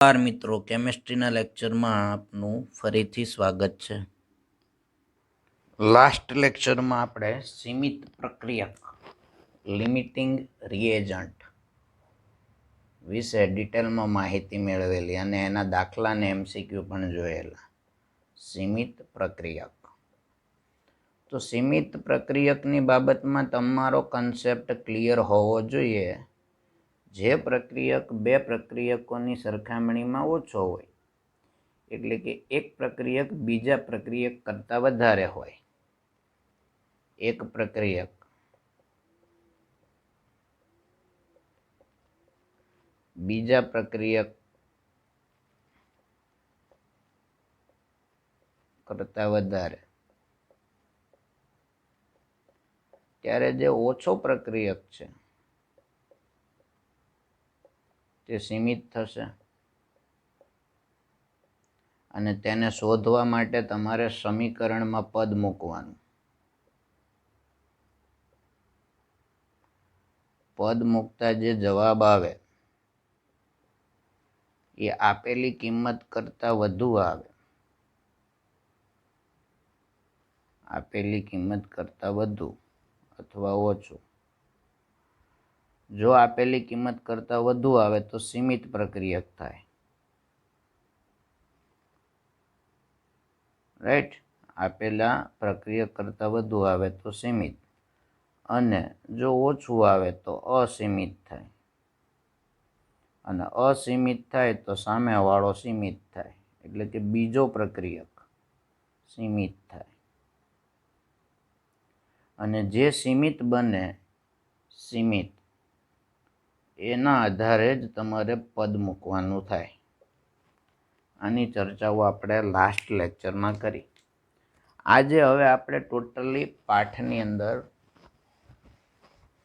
નમસ્કાર મિત્રો, કેમેસ્ટ્રીના લેક્ચરમાં આપનું ફરીથી સ્વાગત છે. લાસ્ટ લેક્ચરમાં આપણે સીમિત પ્રક્રિયક લિમિટિંગ રિએજન્ટ વિશે ડિટેલમાં માહિતી મેળવેલી અને એના દાખલાને MCQ પણ જોયેલા. સીમિત પ્રક્રિયક, તો સીમિત પ્રક્રિયકની બાબતમાં તમારો કન્સેપ્ટ ક્લિયર હોવો જોઈએ. જે પ્રક્રિયક બે પ્રક્રિયકોની સરખામણીમાં ઓછો હોય, એટલે કે એક પ્રક્રિયક બીજા પ્રક્રિયક કરતાં વધારે હોય. એક પ્રક્રિયક બીજા પ્રક્રિયક કરતાં વધારે, ત્યારે જે ઓછો પ્રક્રિયક છે તે સીમિત થશે અને તેને શોધવા માટે તમારે સમીકરણમાં પદ મૂકવાનું. પદ મૂકતા જે જવાબ આવે એ આપેલી કિંમત કરતાં વધુ આવે. આપેલી કિંમત કરતાં વધુ અથવા ઓછું. જો આપેલી કિંમત કરતાં વધુ આવે તો સીમિત પ્રક્રિયક થાય. રાઈટ? આપેલા પ્રક્રિયક કરતાં વધુ આવે તો સીમિત, અને જો ઓછું આવે તો અસીમિત થાય, અને અસીમિત થાય તો સામેવાળો સીમિત થાય, એટલે કે બીજો પ્રક્રિયક સીમિત થાય. અને જે સીમિત બને સીમિત, એના આધારે જ તમારે પદ મૂકવાનું થાય. આની ચર્ચાઓ આપણે લાસ્ટ લેક્ચરમાં કરી. આજે હવે આપણે ટોટલી પાઠની અંદર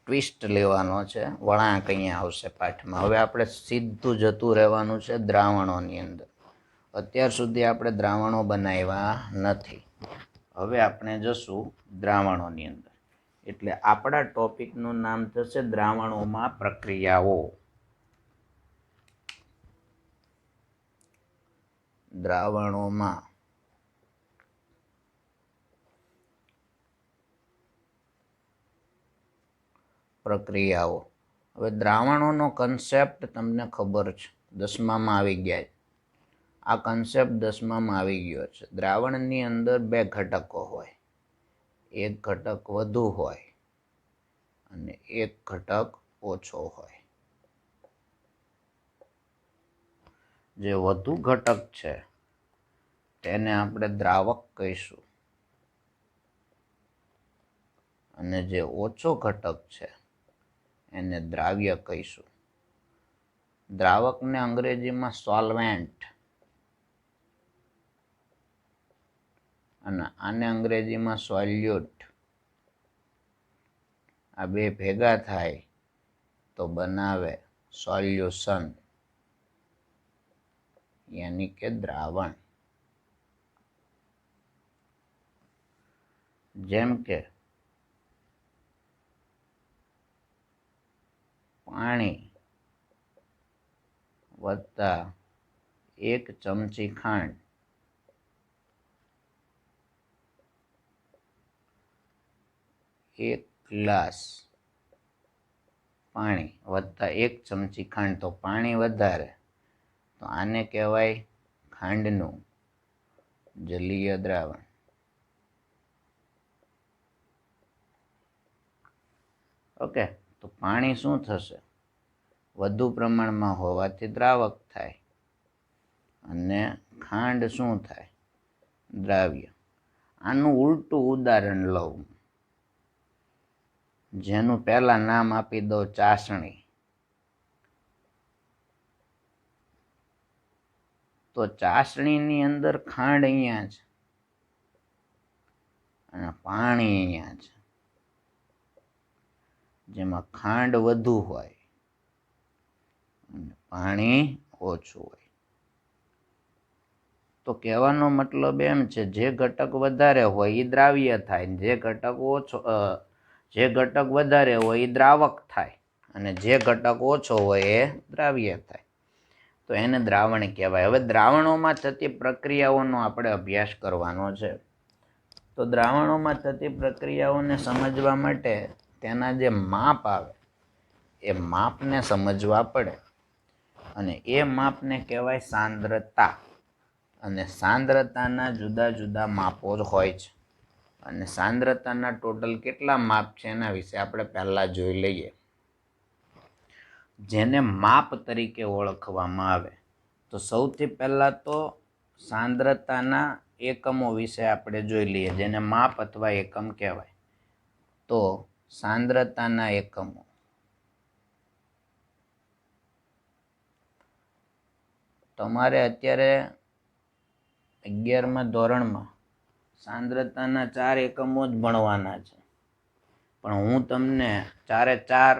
ટ્વિસ્ટ લેવાનો છે, વળાંક અહીંયા આવશે પાઠમાં. હવે આપણે સીધું જતું રહેવાનું છે દ્રાવણોની અંદર. અત્યાર સુધી આપણે દ્રાવણો બનાવ્યા નથી, હવે આપણે જશું દ્રાવણોની અંદર. એટલે આપણા ટોપિકનું નામ થશે દ્રાવણોમાં પ્રક્રિયાઓ. દ્રાવણોમાં પ્રક્રિયાઓ. હવે દ્રાવણોનો કન્સેપ્ટ તમને ખબર છે, 10મામાં આવી ગયા. આ કન્સેપ્ટ 10મામાં આવી ગયો છે. દ્રાવણની અંદર બે ઘટકો હોય, એક ઘટક વધુ હોય અને એક ઘટક ઓછો હોય. જે વધુ ઘટક છે તેને આપણે દ્રાવક કહીશું, અને જે ઓછો ઘટક છે એને દ્રાવ્ય કહીશું. દ્રાવકને અંગ્રેજીમાં સોલ્વેન્ટ અને આને અંગ્રેજીમાં સોલ્યુટ. આ બે ભેગા થાય તો બનાવે સોલ્યુશન, યાની કે દ્રાવણ. જેમ કે પાણી વત્તા 1 ચમચી ખાંડ એક ગ્લાસ પાણી વત્તા 1 ચમચી ખાંડ, તો પાણી વધારે, તો આને કહેવાય ખાંડનું જલીય દ્રાવણ. ઓકે, તો પાણી શું થશે? વધુ પ્રમાણમાં હોવાથી દ્રાવક થાય, અને ખાંડ શું થાય? દ્રાવ્ય. આનું ઉલટું ઉદાહરણ લઉં, જેનું પહેલા નામ આપી દો ચાસણી. તો ચાસણીની અંદર ખાંડ અહીંયા છે અને પાણી અહીંયા છે, જેમાં ખાંડ વધુ હોય અને પાણી ઓછું હોય. તો કહેવાનો મતલબ એમ છે, જે ઘટક વધારે હોય એ દ્રાવ્ય થાય, જે ઘટક વધારે હોય એ દ્રાવક થાય, અને જે ઘટક ઓછો હોય એ દ્રાવ્ય થાય. તો એને દ્રાવણ કહેવાય. હવે દ્રાવણોમાં થતી પ્રક્રિયાઓનો આપણે અભ્યાસ કરવાનો છે. તો દ્રાવણોમાં થતી પ્રક્રિયાઓને સમજવા માટે તેના જે માપ આવે એ માપને સમજવા પડે, અને એ માપને કહેવાય સાંદ્રતા. અને સાંદ્રતાના જુદા જુદા માપો જ હોય છે, અને સાંદ્રતાના ટોટલ કેટલા માપ છે એના વિશે આપણે પહેલાં જોઈ લઈએ. જેને માપ તરીકે ઓળખવામાં આવે, તો સૌથી પહેલાં તો સાંદ્રતાના એકમો વિશે આપણે જોઈ લઈએ, જેને માપ અથવા એકમ કહેવાય. તો સાંદ્રતાના એકમો. તમારે અત્યારે 11મા ધોરણમાં સાંદ્રતાના 4 એકમો જ ભણવાના છે, પણ હું તમને 4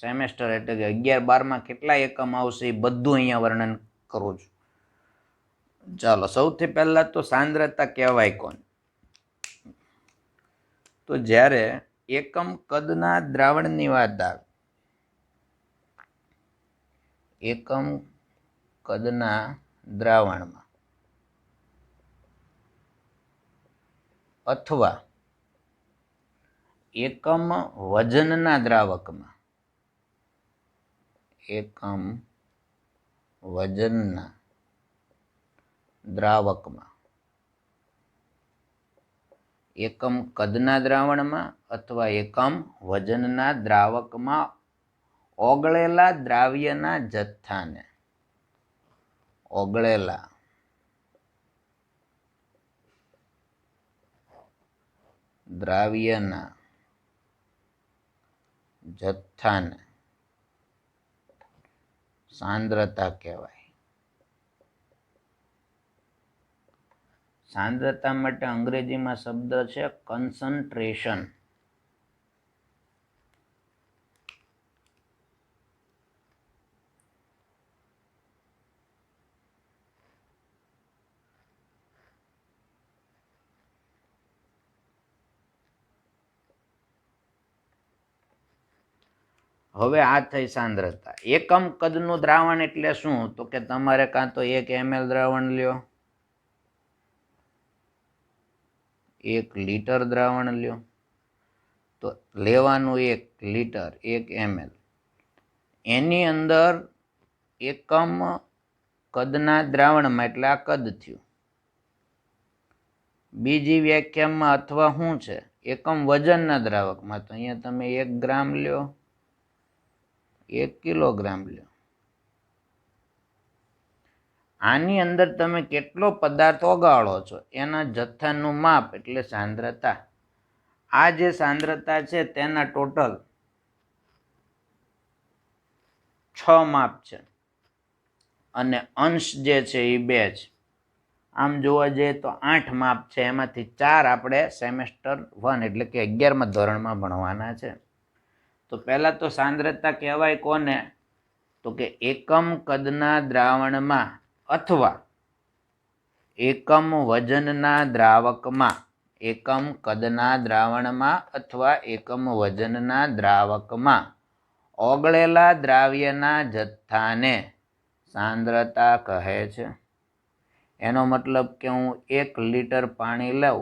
સેમેસ્ટર એટલે કે 11-12માં કેટલા એકમ આવશે એ બધું અહીંયા વર્ણન કરું છું. ચાલો, સૌથી પહેલાં તો સાંદ્રતા કહેવાય કોણ? તો જ્યારે એકમ કદના દ્રાવણની વાત આવે, એકમ કદના દ્રાવણમાં અથવા એકમ વજનના દ્રાવકમાં, એકમ વજનના દ્રાવકમાં, એકમ કદના દ્રાવણમાં અથવા એકમ વજનના દ્રાવકમાં ઓગળેલા દ્રાવ્યના જથ્થાને, ઓગળેલા દ્રાવ્યના જથ્થાને સાંદ્રતા કહેવાય. સાંદ્રતા માટે અંગ્રેજીમાં શબ્દ છે કન્સન્ટ્રેશન. હવે આ થઈ સાંદ્રતા. એકમ કદનું દ્રાવણ એટલે શું? તો કે તમારે કાં તો 1 ml દ્રાવણ લ્યો, 1 લિટર દ્રાવણ લ્યો, તો લેવાનું 1 લિટર 1 ml. એની અંદર એકમ કદના દ્રાવણમાં, એટલે આ કદ થયું. બીજી વ્યાખ્યામાં અથવા શું છે? એકમ વજનના દ્રાવકમાં, તો અહીંયા તમે 1 ગ્રામ લ્યો, 1 કિલોગ્રામ લ્યો. આની અંદર તમે કેટલો પદાર્થ ઓગાળો છો એના જથ્થાનું માપ એટલે સાંદ્રતા. આ જે સાંદ્રતા છે તેના ટોટલ 6 માપ છે, અને અંશ જે છે એ 2 છે. આમ જોવા જઈએ તો 8 માપ છે, એમાંથી 4 આપણે સેમેસ્ટર 1 એટલે કે 11મા ધોરણમાં ભણવાના છે. તો પહેલાં તો સાંદ્રતા કહેવાય કોને? તો કે એકમ કદના દ્રાવણમાં અથવા એકમ વજનના દ્રાવકમાં, એકમ કદના દ્રાવણમાં અથવા એકમ વજનના દ્રાવકમાં ઓગળેલા દ્રાવ્યના જથ્થાને સાંદ્રતા કહે છે. એનો મતલબ કે હું 1 લિટર પાણી લઉં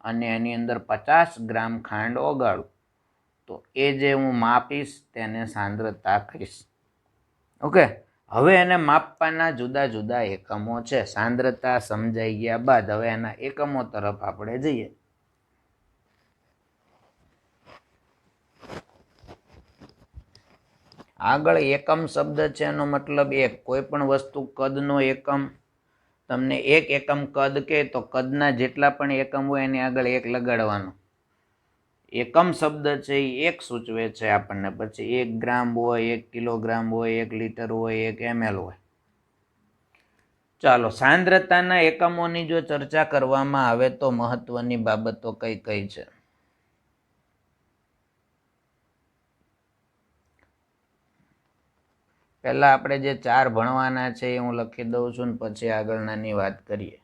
અને એની અંદર 50 ગ્રામ ખાંડ ઓગાળું, તો એ જે હું માપીશ તેને સાંદ્રતા કહીશ. ઓકે, હવે એને માપવાના જુદા જુદા એકમો છે. સાંદ્રતા સમજાઈ ગયા બાદ હવે એના એકમો તરફ આપણે જઈએ. આગળ એકમ શબ્દ છે, એનો મતલબ એક. કોઈ પણ વસ્તુ કદનો એકમ, તમને 1 એકમ કદ કહે તો કદના જેટલા પણ એકમ હોય એની આગળ 1 લગાડવાનો. એકમ શબ્દ છે એ 1 સૂચવે છે આપણને. પછી 1 ગ્રામ હોય, 1 કિલોગ્રામ હોય, 1 લિટર હોય, 1 ml હોય. ચાલો, સાંદ્રતાના એકમોની જો ચર્ચા કરવામાં આવે તો મહત્વની બાબતો કઈ કઈ છે? પહેલા આપણે જે 4 ભણવાના છે એ હું લખી દઉં છું ને પછી આગળનાની વાત કરીએ.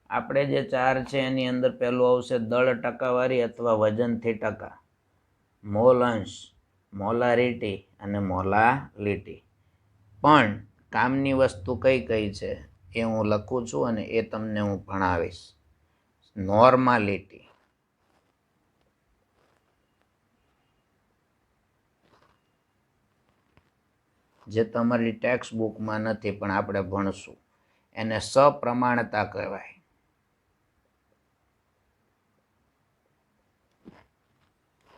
આપણે જે 4 છે એની અંદર પહેલું આવશે દળ ટકાવારી અથવા વજનથી ટકા, મોલ અંશ, મોલારિટી અને મોલાલિટી. પણ કામની વસ્તુ કઈ કઈ છે એ હું લખું છું અને એ તમને હું ભણાવીશ. નોર્માલિટી, જે તમારી ટેક્સ્ટ બુકમાં નથી પણ આપણે ભણશું. એને સપ્રમાણતા કહેવાય.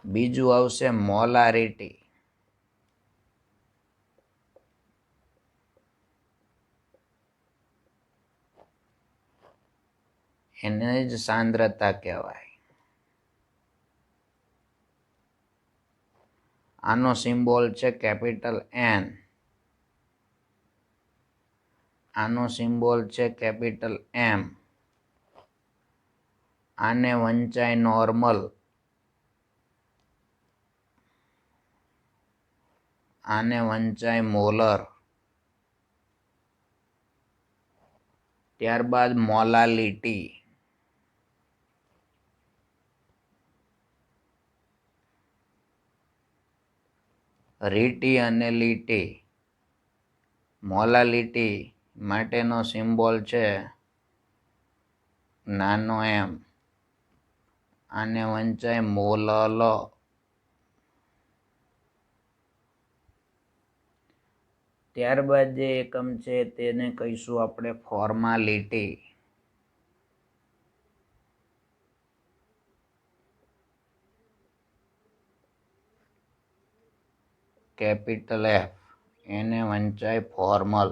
બીજું આવશે મોલારિટી. એને જ સાંદ્રતા કહેવાય. આનો સિમ્બોલ છે કેપિટલ એન. આનો સિમ્બોલ છે કેપિટલ એમ. આને વંચાય નોર્મલ. આને વંચાય મોલર. ત્યારબાદ મોલાલિટી. રીટી અને લીટી. મોલાલિટી માટેનો સિમ્બોલ છે નાનો એમ. આને વંચાય મોલલ. ત્યારબાદ જે એકમ છે તેને કહીશું આપણે ફોર્માલિટી. Capital F. એને વંચાય ફોર્મલ.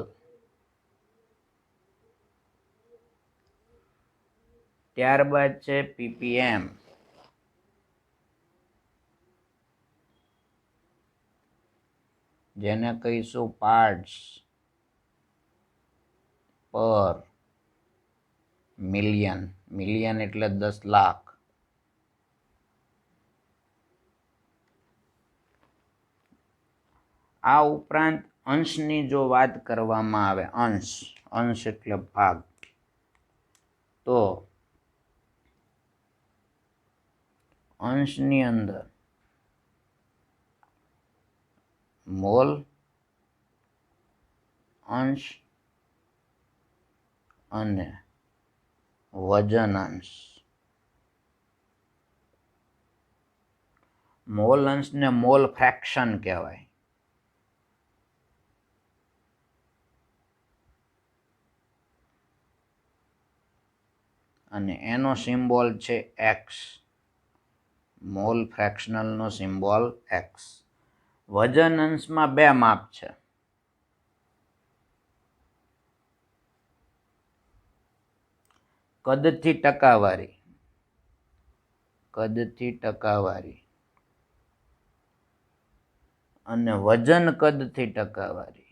ત્યારબાદ છે પીપીએમ. જેને કહીશું પાર્ટ્સ પર મિલિયન. મિલિયન એટલે 10 લાખ. આ ઉપરાંત અંશની જો વાત કરવામાં આવે, અંશ એટલે ભાગ, તો અંશની અંદર મોલ અંશ અને વજન અંશ. મોલ અંશને મોલ ફ્રેક્શન કહેવાય. અને એનો સિમ્બોલ છે એક્સ. મોલ ફ્રેક્શનલનો સિમ્બોલ એક્સ. વજન અંશમાં બે માપ છે. કદથી ટકાવારી. કદથી ટકાવારી અને વજન કદથી ટકાવારી.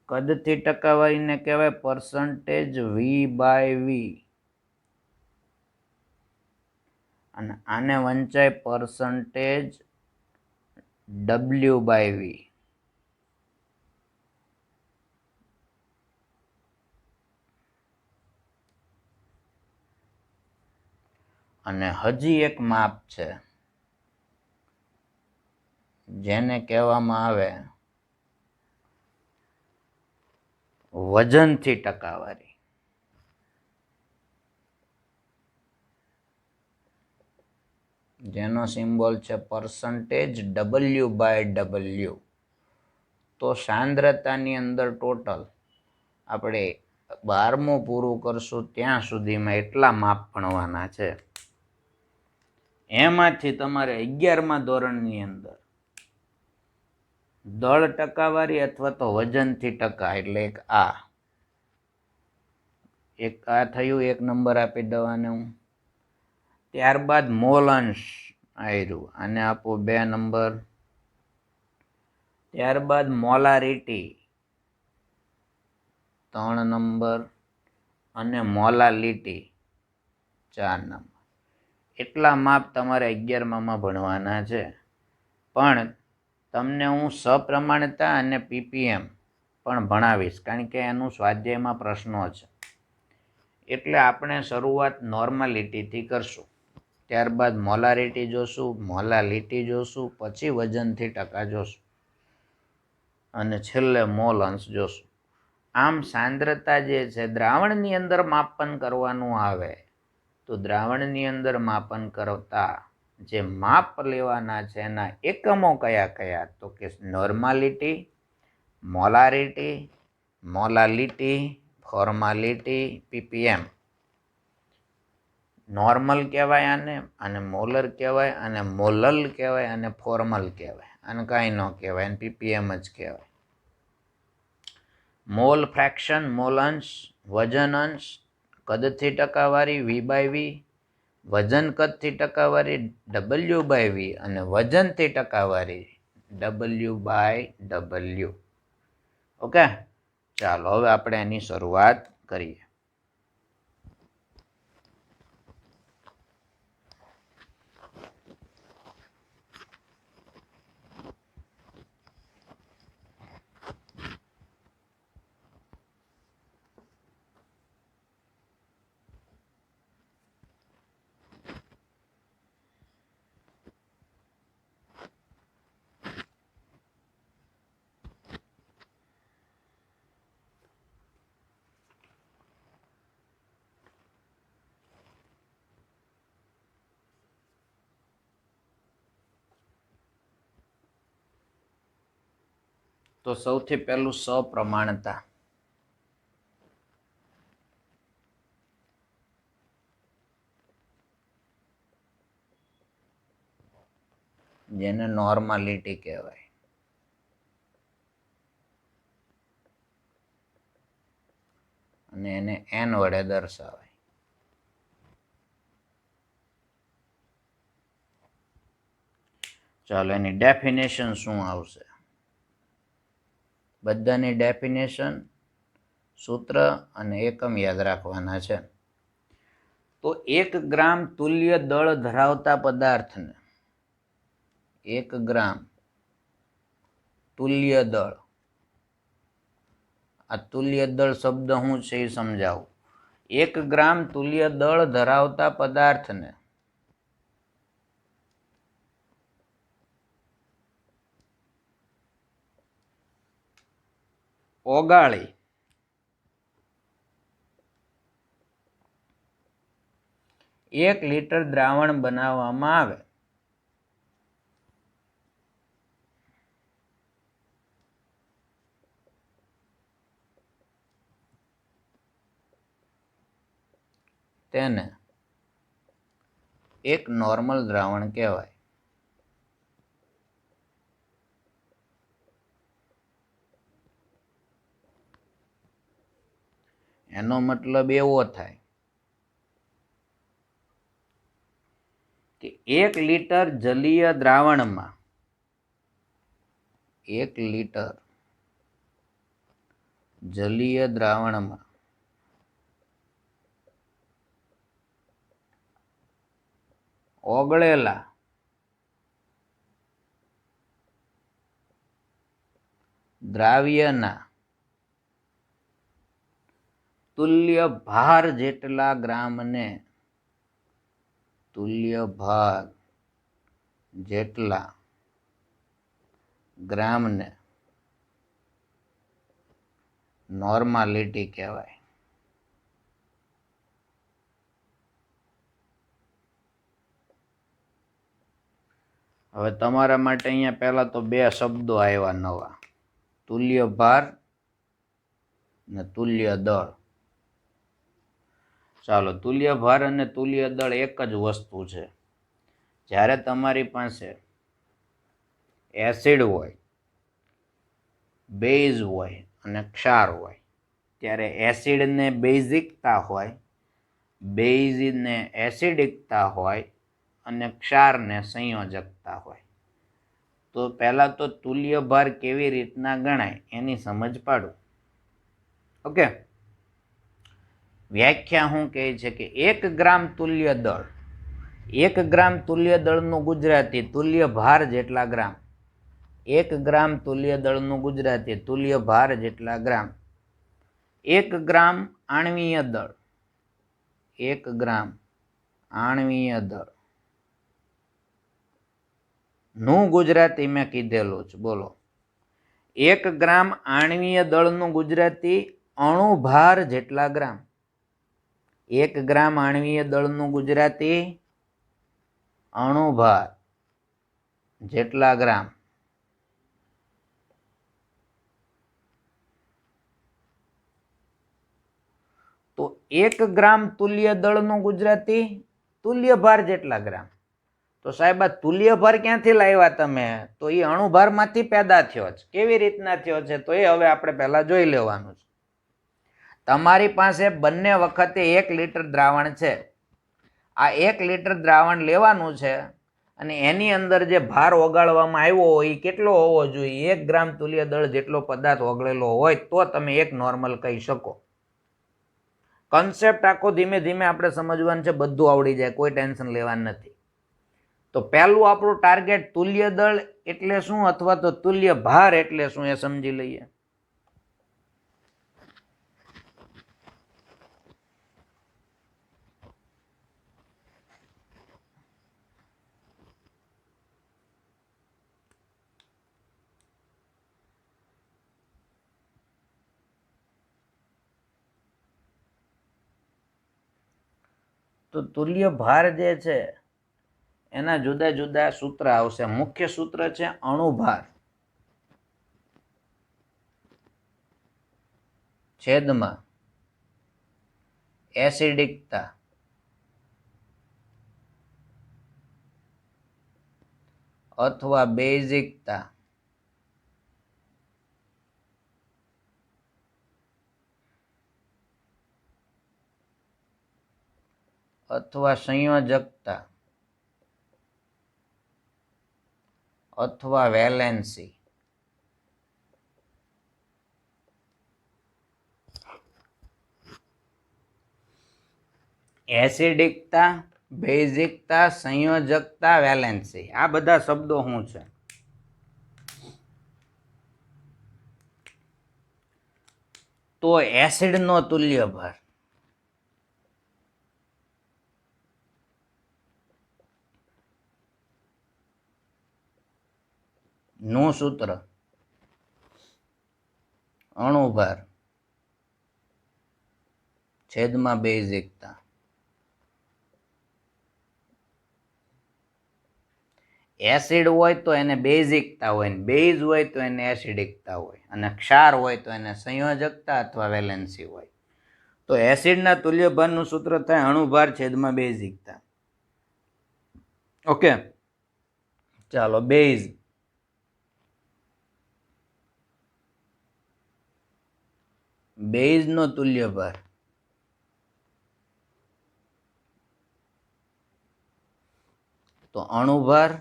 કદથી ટકાવારીને કહેવાય પર્સન્ટેજ V/V. અને આને વંચાય પર્સન્ટેજ W/V. અને હજી એક માપ છે જેને કહેવામાં આવે વજનથી ટકાવારી. જેનો સિમ્બોલ છે પર્સન્ટેજ W/W. તો સાંદ્રતાની અંદર ટોટલ આપણે 12મું પૂરું કરશું ત્યાં સુધીમાં એટલા માપ ભણવાના છે. એમાંથી તમારે 11મા ધોરણની અંદર દળ ટકાવારી અથવા તો વજનથી ટકા એટલે એક આ થયું. 1 નંબર આપી દવાને હું. ત્યારબાદ મોલ અંશ આવ્યું, આને આપો 2 નંબર. ત્યારબાદ મોલારિટી 3 નંબર અને મોલાલિટી 4 નંબર. એટલા માપ તમારે 11માં ભણવાના છે. પણ તમને હું સપ્રમાણતા અને પીપીએમ પણ ભણાવીશ, કારણ કે એનું સ્વાધ્યાયમાં પ્રશ્નો છે. એટલે આપણે શરૂઆત નોર્માલિટીથી કરશું, ત્યારબાદ મોલારિટી જોશું, મોલાલિટી જોશું, પછી વજનથી ટકા જોશું અને છેલ્લે મોલ અંશ જોશું. આમ સાંદ્રતા જે છે દ્રાવણની અંદર માપન કરવાનું આવે તો દ્રાવણની અંદર માપન કરતા જે માપ લેવાના છે એના એકમો કયા કયા, તો કે normality, molarity, molality, formality, PPM. Normal કહેવાય આને, અને મોલર કહેવાય, અને મોલલ કહેવાય, અને ફોર્મલ કહેવાય, અને કાંઈ ન કહેવાય, અને પીપીએમ જ કહેવાય. મોલ ફ્રેક્શન, મોલ અંશ, વજન અંશ, કદથી ટકાવારી V/V, વજન કદથી ટકાવારી W/V, અને વજનથી ટકાવારી W/W. ઓકે, ચાલો હવે આપણે એની શરૂઆત કરીએ. તો સૌથી પહેલું સપ્રમાણતા. જેને નોર્માલિટી કહેવાય. અને એને n વડે દર્શાવાય. ચાલો એની ડેફિનેશન શું આવશે? બધાની ડેફિનેશન, સૂત્ર અને એકમ યાદ રાખવાના છે. તો 1 ગ્રામ તુલ્ય દળ ધરાવતા પદાર્થને 1 ગ્રામ તુલ્ય દળ, આ તુલ્ય દળ શબ્દ શું છે એ સમજાવું. 1 ગ્રામ તુલ્ય દળ ધરાવતા પદાર્થને ઓગાળી 1 લિટર દ્રાવણ બનાવવામાં આવે. તેને એક નોર્મલ દ્રાવણ કહેવાય. એનો મતલબ એવો થાય કે 1 લિટર જલીય દ્રાવણમાં 1 લિટર જલીય દ્રાવણમાં ઓગળેલા દ્રાવ્યના તુલ્ય ભાર જેટલા ગ્રામને તુલ્ય ભાર જેટલા ગ્રામને નોર્માલિટી કહેવાય. હવે તમારા માટે અહીંયા પહેલા તો 2 શબ્દો આવ્યા નવા, તુલ્ય ભાર અને તુલ્ય દળ. ચાલો, તુલ્ય ભાર અને તુલ્ય દળ એક જ વસ્તુ છે. જ્યારે તમારી પાસે એસિડ હોય, બેઝ હોય અને ક્ષાર હોય, ત્યારે એસિડને બેઝિકતા હોય, બેઝને એસિડિકતા હોય, અને ક્ષારને સંયોજકતા હોય. તો પહેલા તો તુલ્ય ભાર કેવી રીતના ગણાય એની સમજ પાડું. ઓકે, વ્યાખ્યા શું કહે છે કે 1 ગ્રામ તુલ્ય દળ, 1 ગ્રામ તુલ્ય દળનું ગુજરાતી તુલ્ય ભાર જેટલા ગ્રામ. 1 ગ્રામ તુલ્ય દળનું ગુજરાતી તુલ્ય ભાર જેટલા ગ્રામ. 1 ગ્રામ આણ્વીય દળ, 1 ગ્રામ આણ્વીય દળ નું ગુજરાતી મેં કીધેલું છે. બોલો, 1 ગ્રામ આણ્વીય દળનું ગુજરાતી અણુભાર જેટલા ગ્રામ. 1 ગ્રામ આણ્વીય દળનું ગુજરાતી અણુભાર જેટલા ગ્રામ. તો 1 ગ્રામ તુલ્ય દળનું ગુજરાતી તુલ્ય ભાર જેટલા ગ્રામ. તો સાહેબ આ તુલ્ય ભાર ક્યાંથી લાવ્યા તમે? તો એ અણુભારમાંથી પેદા થયો છે. કેવી રીતના થયો છે? તો એ હવે આપણે પહેલા જોઈ લેવાનું છે. તમારી પાસે બંને વખતે 1 લીટર દ્રાવણ છે. આ 1 લીટર દ્રાવણ લેવાનું છે અને એની અંદર જે ભાર ઓગાળવામાં આવ્યો હોય એ કેટલો હોવો જોઈએ? 1 ગ્રામ તુલ્ય દળ જેટલો પદાર્થ ઓગળેલો હોય તો તમે એક નોર્મલ કહી શકો. કન્સેપ્ટ આખો ધીમે ધીમે આપણે સમજવાનું છે. બધું આવડી જાય, કોઈ ટેન્શન લેવાનું નથી. તો પહેલું આપણું ટાર્ગેટ તુલ્ય દળ એટલે શું અથવા તો તુલ્ય ભાર એટલે શું એ સમજી લઈએ. તો તુલ્ય ભાર જે છે એના જુદા જુદા સૂત્ર આવશે. મુખ્ય સૂત્ર છે અણુભાર છેદમાં એસિડિકતા અથવા બેઝિકતા અથવા સંયોજકતા અથવા વેલેન્સી. એસિડિકતા, બેઝિકતા, સંયોજકતા, વેલેન્સી, આ બધા શબ્દો શું છે? તો એસિડનો તુલ્ય ભાર નું સૂત્ર અણુભાર છેદમાં બેઝિકતા. એસિડ હોય તો એને બેઝિકતા હોય, ને બેઝ હોય તો એને એસિડિકતા હોય, અને ક્ષાર હોય તો એને સંયોજકતા અથવા વેલેન્સી હોય. તો એસિડના તુલ્ય ભારનું સૂત્ર થાય અણુભાર છેદમાં બેઝિકતા. ઓકે, ચાલો બેઝ. બેઝનો તુલ્ય ભાર તો અણુભાર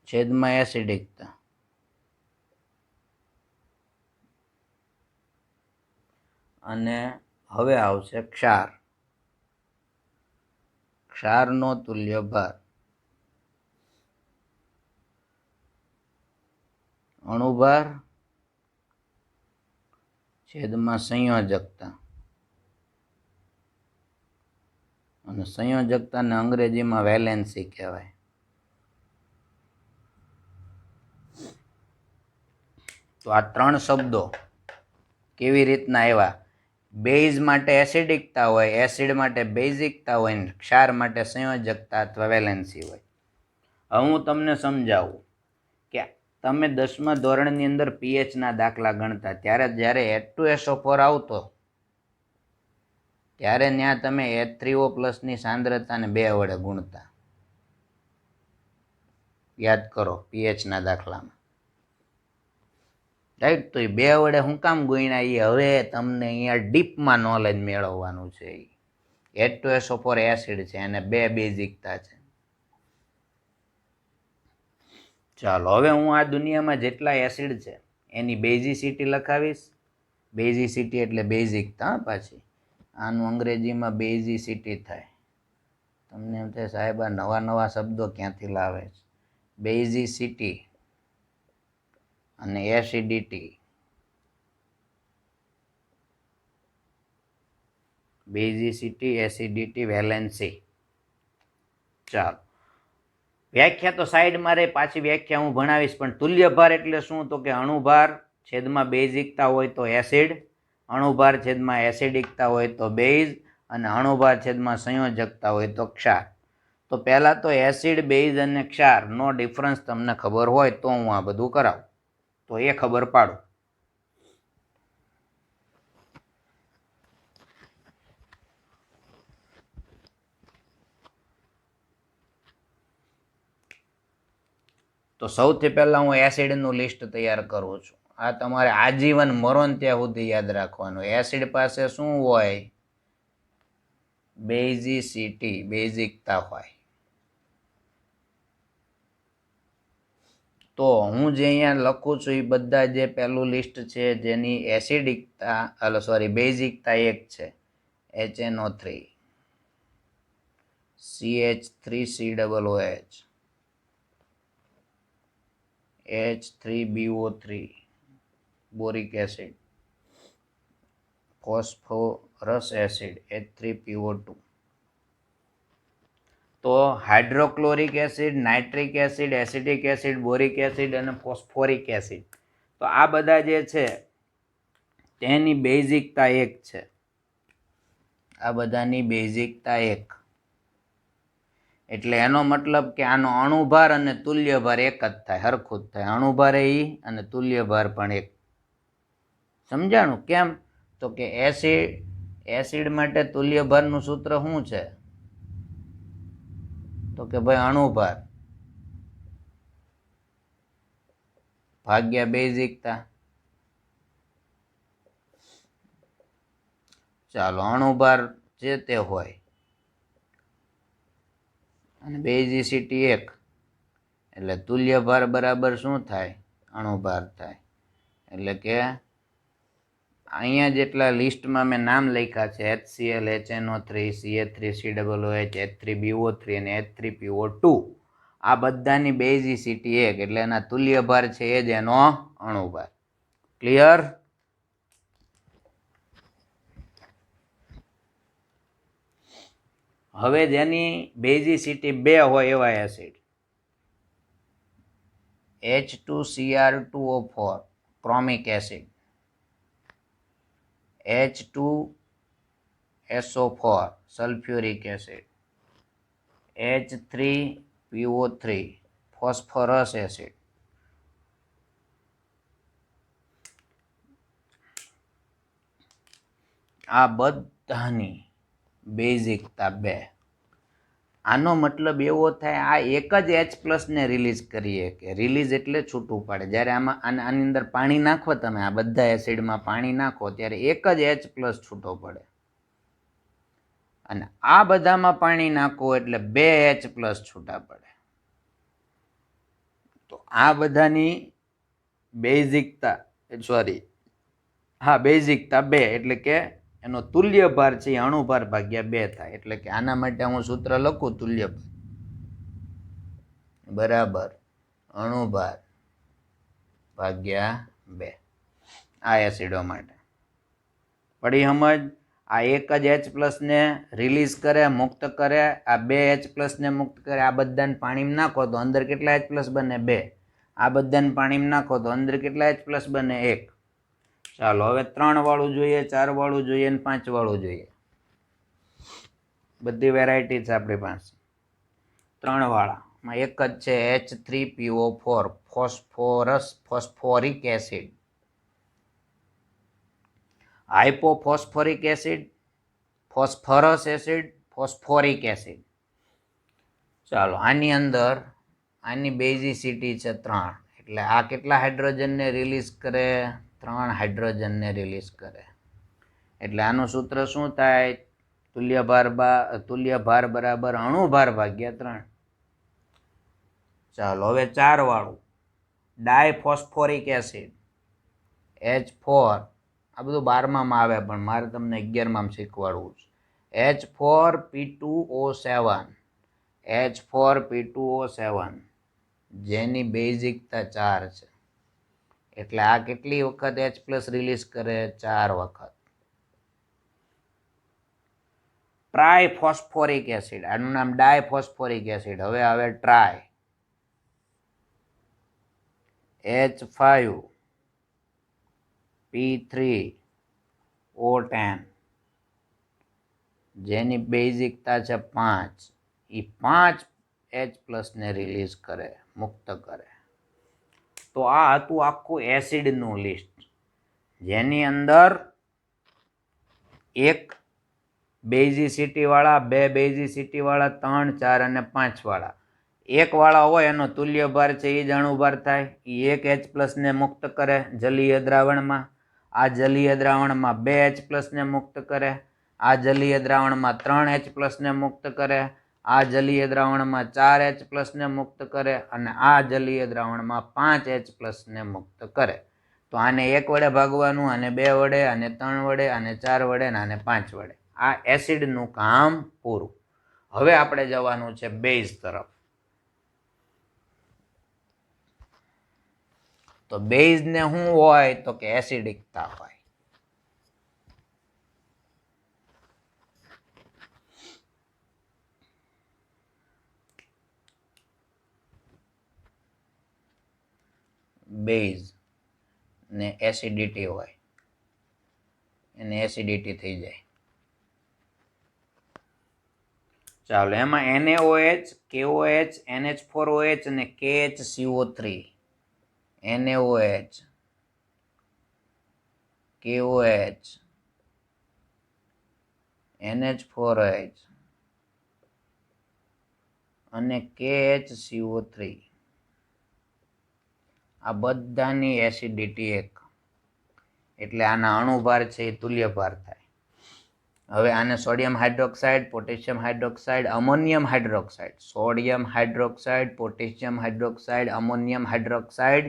છેદમાં એસિડિકતા. અને હવે આવશે ક્ષાર. ક્ષારનો તુલ્ય ભાર અણુભાર છેદમાં સંયોજકતા. અને સંયોજકતાને અંગ્રેજીમાં વેલેન્સી કહેવાય. તો આ 3 શબ્દો કેવી રીતના આવ્યા? બેઝ માટે એસિડિકતા હોય, એસિડ માટે બેઝિકતા હોય, ને ક્ષાર માટે સંયોજકતા અથવા વેલેન્સી હોય. હવે હું તમને સમજાવું કે તમે 10મા ધોરણની અંદર પીએચના દાખલા ગણતા ત્યારે જ્યારે H2SO4 આવતો ત્યારે ત્યાં તમે H3O+ ની સાંદ્રતાને 2 વડે ગુણતા. યાદ કરો પીએચના દાખલામાં, રાઈટ? તો એ 2 વડે હું કામ ગુણ્યા એ હવે તમને અહીંયા ડીપમાં નોલેજ મેળવવાનું છે. H2SO4 એસિડ છે અને 2 બેઝિકતા છે. ચાલો હવે હું આ દુનિયામાં જેટલા એસિડ છે એની બેઝિસિટી લખાવીશ. બેઝિસિટી એટલે બેઝિકતા. પાછી આનું અંગ્રેજીમાં બેઝિસિટી થાય. તમને એમ થાય સાહેબ આ નવા નવા શબ્દો ક્યાંથી લાવે છે? બેઝિસિટી અને એસિડિટી બેઝિસિટી, એસિડિટી, વેલેન્સી. ચાલો, વ્યાખ્યા તો સાઈડમાં રહે, પાછી વ્યાખ્યા હું ભણાવીશ. પણ તુલ્યભાર એટલે શું? તો કે અણુભાર છેદમાં બેઝિકતા હોય તો એસિડ, અણુભાર છેદમાં એસિડિકતા હોય તો બેઝ, અને અણુભાર છેદમાં સંયોજકતા હોય તો ક્ષાર. તો પહેલાં તો એસિડ, બેઝ અને ક્ષારનો ડિફરન્સ તમને ખબર હોય તો હું આ બધું કરાવું, તો એ ખબર પાડું. તો સૌથી પહેલાં હું એસિડનું લિસ્ટ તૈયાર કરું છું. આ તમારે આજીવન મરો ને ત્યાં સુધી યાદ રાખવાનું. એસિડ પાસે શું હોય? બેઝિસિટી, બેઝિકતા હોય. તો હું જે અહીંયા લખું છું એ બધા જે પહેલું લિસ્ટ છે જેની એસિડિકતા બેઝિકતા 1 છે, HNO3, CH3COOH, H3BO3, boric acid, ફોસ્ફોરસ acid, H3PO2. તો hydrochloric acid, nitric acid, acetic acid, boric acid અને ફોસ્ફોરિક એસિડ, તો આ બધા જે છે તેની બેઝિકતા 1 છે. આ બધાની બેઝિકતા 1. એટલે એનો મતલબ કે આનો અણુભાર અને તુલ્યભાર એક જ થાય, હરખું જ થાય. અણુભાર એ અને તુલ્યભાર પણ 1. સમજાણું? કેમ? તો કે એસિડ માટે તુલ્યભારનું સૂત્ર શું છે? તો કે ભાઈ અણુભાર ભાગ્યા બેઝિકતા. ચાલો, અણુભાર જે તે હોય અને બેઝિસિટી 1, એટલે તુલ્યભાર બરાબર શું થાય? અણુભાર થાય. એટલે કે અહીંયા જેટલા લિસ્ટમાં મેં નામ લખ્યા છે HCl, HNO3, CH3COOH, H3BO3 અને H3PO2, આ બધાની બેઝિસિટી 1, એટલે એના તુલ્યભાર છે એ જ એનો અણુભાર. ક્લિયર? હવે જેની બેઝિસિટી 2 હોય એવા acid, H2Cr2O4 chromic acid, H2SO4 sulphuric acid, H3PO3 phosphorus acid, આ બધાની બેઝિકતા 2. આનો મતલબ એવો થાય, આ એક જ H+ ને રિલીઝ કરીએ. કે રિલીઝ એટલે છૂટું પાડે. જ્યારે આની અંદર પાણી નાખો તમે, આ બધા એસિડમાં પાણી નાખો ત્યારે એક જ H+ છૂટો પડે, અને આ બધામાં પાણી નાખો એટલે 2 H+ છૂટા પડે. તો આ બધાની બેઝિકતા બેઝિકતા 2, એટલે કે એનો તુલ્યભાર છે એ અણુભાર ભાગ્યા 2 થાય. એટલે કે આના માટે હું સૂત્ર લખું, તુલ્યભાર બરાબર અણુભાર ભાગ્યા 2. આ એસિડો માટે પડી સમજ? આ એક જ H+ ને રિલીઝ કરે, મુક્ત કરે, આ 2 H+ ને મુક્ત કરે. આ બધાને પાણીમાં નાખો તો અંદર કેટલા H+ બને? 2. આ બધાને પાણીમાં નાખો તો અંદર કેટલા H+ બને? 1. ચાલો, હવે 3 વાળું જોઈએ, 4 વાળું જોઈએ અને 5 વાળું જોઈએ. બધી વેરાયટી છે આપણી પાસે. 3 વાળામાં એક જ છે, H3PO4 phosphoric acid, hypophosphoric acid, phosphorus acid, phosphoric acid. ચાલો, આની અંદર આની બેઝિસિટી છે 3, એટલે આ કેટલા હાઇડ્રોજનને રિલીઝ કરે? 3 હાઇડ્રોજનને રિલીઝ કરે. એટલે આનું સૂત્ર શું થાય? તુલ્યભાર બરાબર અણુભાર ભાગ્યા 3. ચાલો, હવે 4 વાળું ડાયફોસ્ફોરિક એસિડ, H4. આ બધું 12માં આવે, પણ મારે તમને 11માં શીખવાડવું છે. H4P2O7, જેની બેઝિકતા 4 છે. એટલે આ કેટલી વખત H+ રિલીઝ કરે? 4 વખત. ટ્રાયફોસ્ફોરિક એસિડ, આનું નામ ડાયફોસ્ફોરિક એસિડ. હવે આવે ટ્રાય, H5P3O10, જેની બેઝિકતા છે 5. એ 5 H+ ને રિલીઝ કરે, મુક્ત કરે. તો આ હતું આખું એસિડનું લિસ્ટ, જેની અંદર એક બેઝિસિટી વાળા, બે બેઝિસિટી વાળા, 3, 4 અને 5 વાળા. એક વાળા હોય એનો તુલ્યભાર છે એ જ અણુભાર થાય. એ 1 H+ ને મુક્ત કરે જલીય દ્રાવણમાં. આ જલીય દ્રાવણમાં 2 H+ ને મુક્ત કરે. આ જલીય દ્રાવણમાં 3 H+ ને મુક્ત કરે. આ જલીય દ્રાવણમાં 4 H+ ને મુક્ત કરે અને આ જલીય દ્રાવણમાં 5 H+ ને મુક્ત કરે. તો આને 1 વડે ભાગવાનું, આને 2 વડે, આને 3 વડે, આને 4 વડે અને આને 5 વડે. આ એસિડનું કામ પૂરું. હવે આપણે જવાનું છે બેઝ તરફ. તો બેઝ ને શું હોય તો કે એસિડિકતા હોય. બેઝ ને એસિડિટી હોય, એને એસિડિટી થઈ જાય. ચાલો, એમાં NaOH, KOH, NH4OH અને KHCO3. NaOH, KOH, NH4OH અને KHCO3 આ બધાની એસિડિટી 1, એટલે આના અણુભાર છે એ તુલ્યભાર થાય. હવે આને sodium hydroxide, potassium hydroxide, ammonium hydroxide, sodium hydroxide, potassium hydroxide, ammonium hydroxide,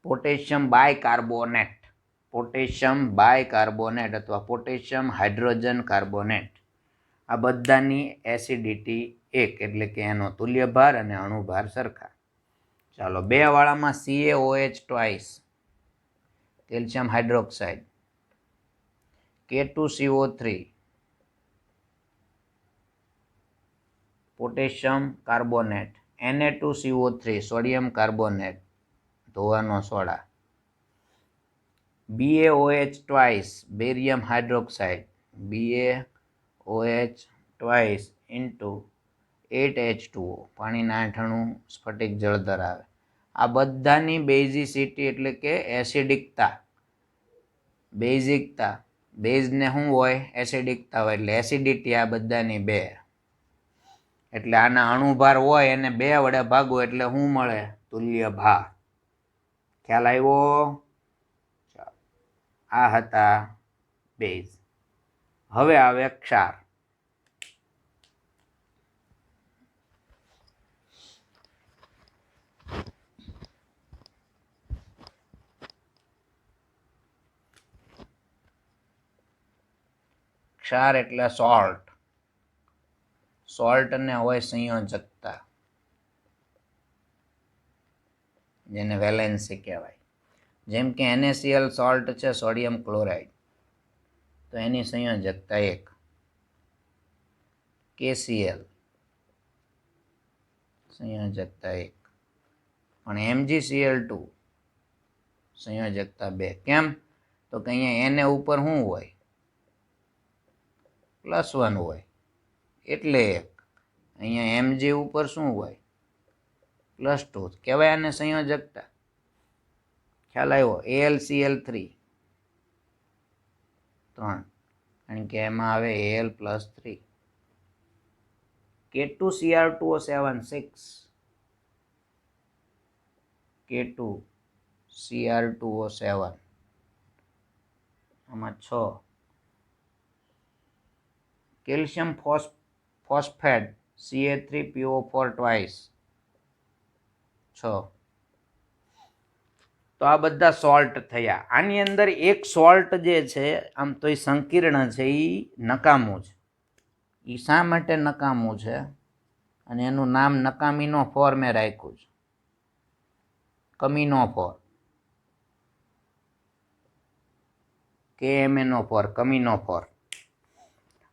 potassium bicarbonate, potassium bicarbonate અથવા પોટેશિયમ હાઇડ્રોજન કાર્બોનેટ, આ બધાની એસિડિટી 1, એટલે કે એનો તુલ્યભાર અને અણુભાર સરખા. ચાલો, 2 વાળામાં CaOH twice, calcium hydroxide, K2CO3, potassium carbonate, Na2CO3, sodium carbonate, ધોવાનો soda, BaOH twice, barium hydroxide, BaOH twice into 8H2O, પાણીના 8 અણુ સ્ફટિક જળ ધરાવે. આ બધાની બેઝિસિટી એટલે કે એસિડિકતા, બેઝિકતા, બેઝને શું હોય એસિડિકતા હોય, એટલે એસિડિટી આ બધાની 2. એટલે આના અણુભાર હોય એને 2 વડે ભાગો એટલે શું મળે? તુલ્યભાર. ખ્યાલ આવ્યો? આ હતા બેઝ. હવે આવે ક્ષાર. ક્ષાર એટલે સોલ્ટ. સોલ્ટ ને હોય સંયોજકતા, જેને વેલેન્સી કહેવાય. જેમ કે NaCl સોલ્ટ છે, સોડિયમ ક્લોરાઇડ, તો એની સંયોજકતા 1. KCl સંયોજકતા 1, પણ MgCl2 સંયોજકતા 2. કેમ? તો કે અહીંયા Na ઉપર શું હોય? +1 હોય એટલે 1. અહીંયા Mg ઉપર શું હોય? +2. કહેવાય આને સંયોજકતા. ખ્યાલ આવ્યો? AlCl3 3, કારણ કે એમાં આવે Al+3. K2Cr2O7 6, K2Cr2O7 આમાં 6. Calcium phosphate Ca3PO4 twice 6. તો આ બધા સોલ્ટ થયા. આની અંદર એક સોલ્ટ જે છે આમ તો એ સંકીર્ણ છે, એ નકામું છે. એ શા માટે નકામું છે? અને એનું નામ નકામીનો-4 મેં રાખ્યું છે, કમીનો-4, KMnO4, કમીનો-4.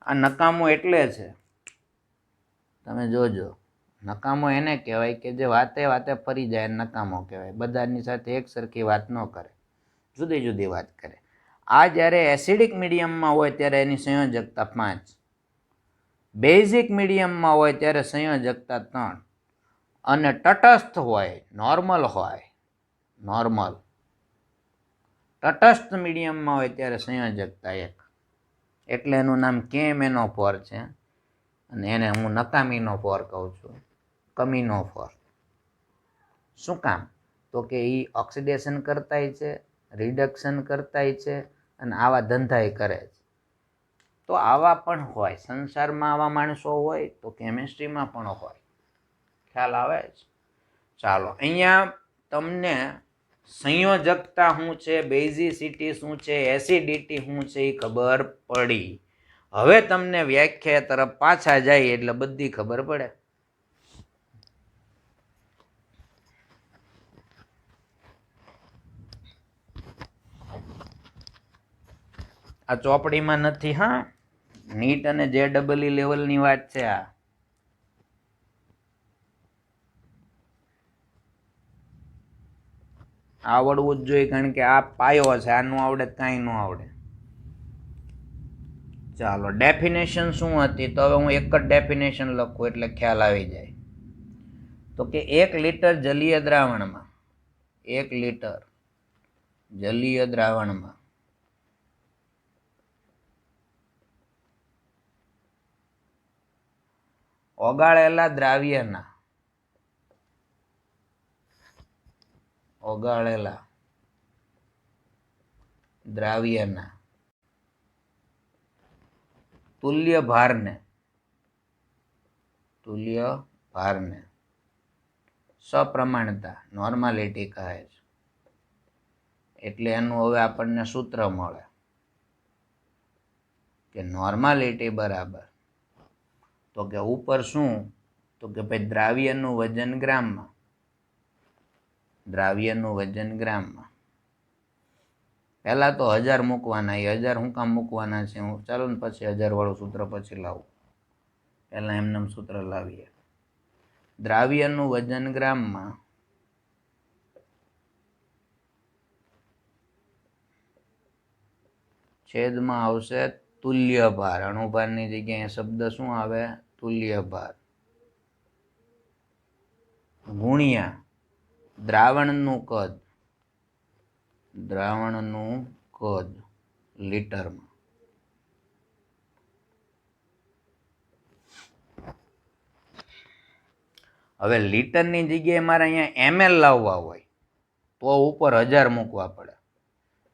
આ નકામો એટલે છે, તમે જોજો, નકામો એને કહેવાય કે જે વાતે વાતે ફરી જાય નકામો કહેવાય. બધાની સાથે એક સરખી વાત ન કરે, જુદી જુદી વાત કરે. આ જ્યારે એસિડિક મીડિયમમાં હોય ત્યારે એની સંયોજકતા 5, બેઝિક મીડિયમમાં હોય ત્યારે સંયોજકતા 3, અને તટસ્થ હોય, નોર્મલ હોય, નોર્મલ તટસ્થ મીડિયમમાં હોય ત્યારે સંયોજકતા 1. એટલે એનું નામ KMnO4 છે, અને એને હું નકામીનો4 કહું છું, કમીનો4. શું કામ? તો કે એ ઓક્સિડેશન કરતાય છે, રિડક્શન કરતાય છે, અને આવા ધંધાય કરે છે. તો આવા પણ હોય સંસારમાં, આવા માણસો હોય તો કેમિસ્ટ્રીમાં પણ હોય. ખ્યાલ આવે છે? ચાલો, અહીંયા તમને સંયોજકતા શું છે, બેઝિસિટી શું છે, એસિડિટી શું છે એ ખબર પડી. હવે તમને વ્યાખ્યા તરફ પાછા જાય એટલે બધી ખબર પડે. આ ચોપડીમાં નથી, હા, નીટ અને JEE લેવલની વાત છે. આ આવડવું જ જોઈએ, કારણ કે આ પાયો છે. આનું આવડે કાંઈ ન આવડે. ચાલો, ડેફિનેશન શું હતી? તો હવે હું એક જ ડેફિનેશન લખું એટલે ખ્યાલ આવી જાય. તો કે 1 લિટર જલીય દ્રાવણમાં, 1 લિટર જલીય દ્રાવણમાં ઓગાળેલા દ્રાવ્યના, ઓગાળેલા દ્રાવ્યના તુલ્ય ભારને, તુલ્ય ભારને સપ્રમાણતા, નોર્માલિટી કહે છે. એટલે એનું હવે આપણને સૂત્ર મળે કે નોર્માલિટી બરાબર, તો કે ઉપર શું? તો કે ભાઈ દ્રાવ્યનું વજન ગ્રામમાં, દ્રાવ્યનું વજન ગ્રામમાં. પહેલાં તો 1000 મૂકવાના. એ 1000 શું કામ મૂકવાના છે? હું ચાલો ને પછી 1000 વાળું સૂત્ર પછી લાવું. પહેલાં એમનેમ સૂત્ર લાવીએ. દ્રાવ્યનું વજન ગ્રામમાં છેદમાં આવશે તુલ્ય ભાર. અણુભારની જગ્યાએ શબ્દ શું આવે? તુલ્ય ભાર, ગુણ્યા દ્રાવણનું કદ, દ્રાવણનું કદ લીટરમાં. હવે લીટરની જગ્યાએ મારે અહીંયા ml લાવવા હોય તો ઉપર 1000 મૂકવા પડે.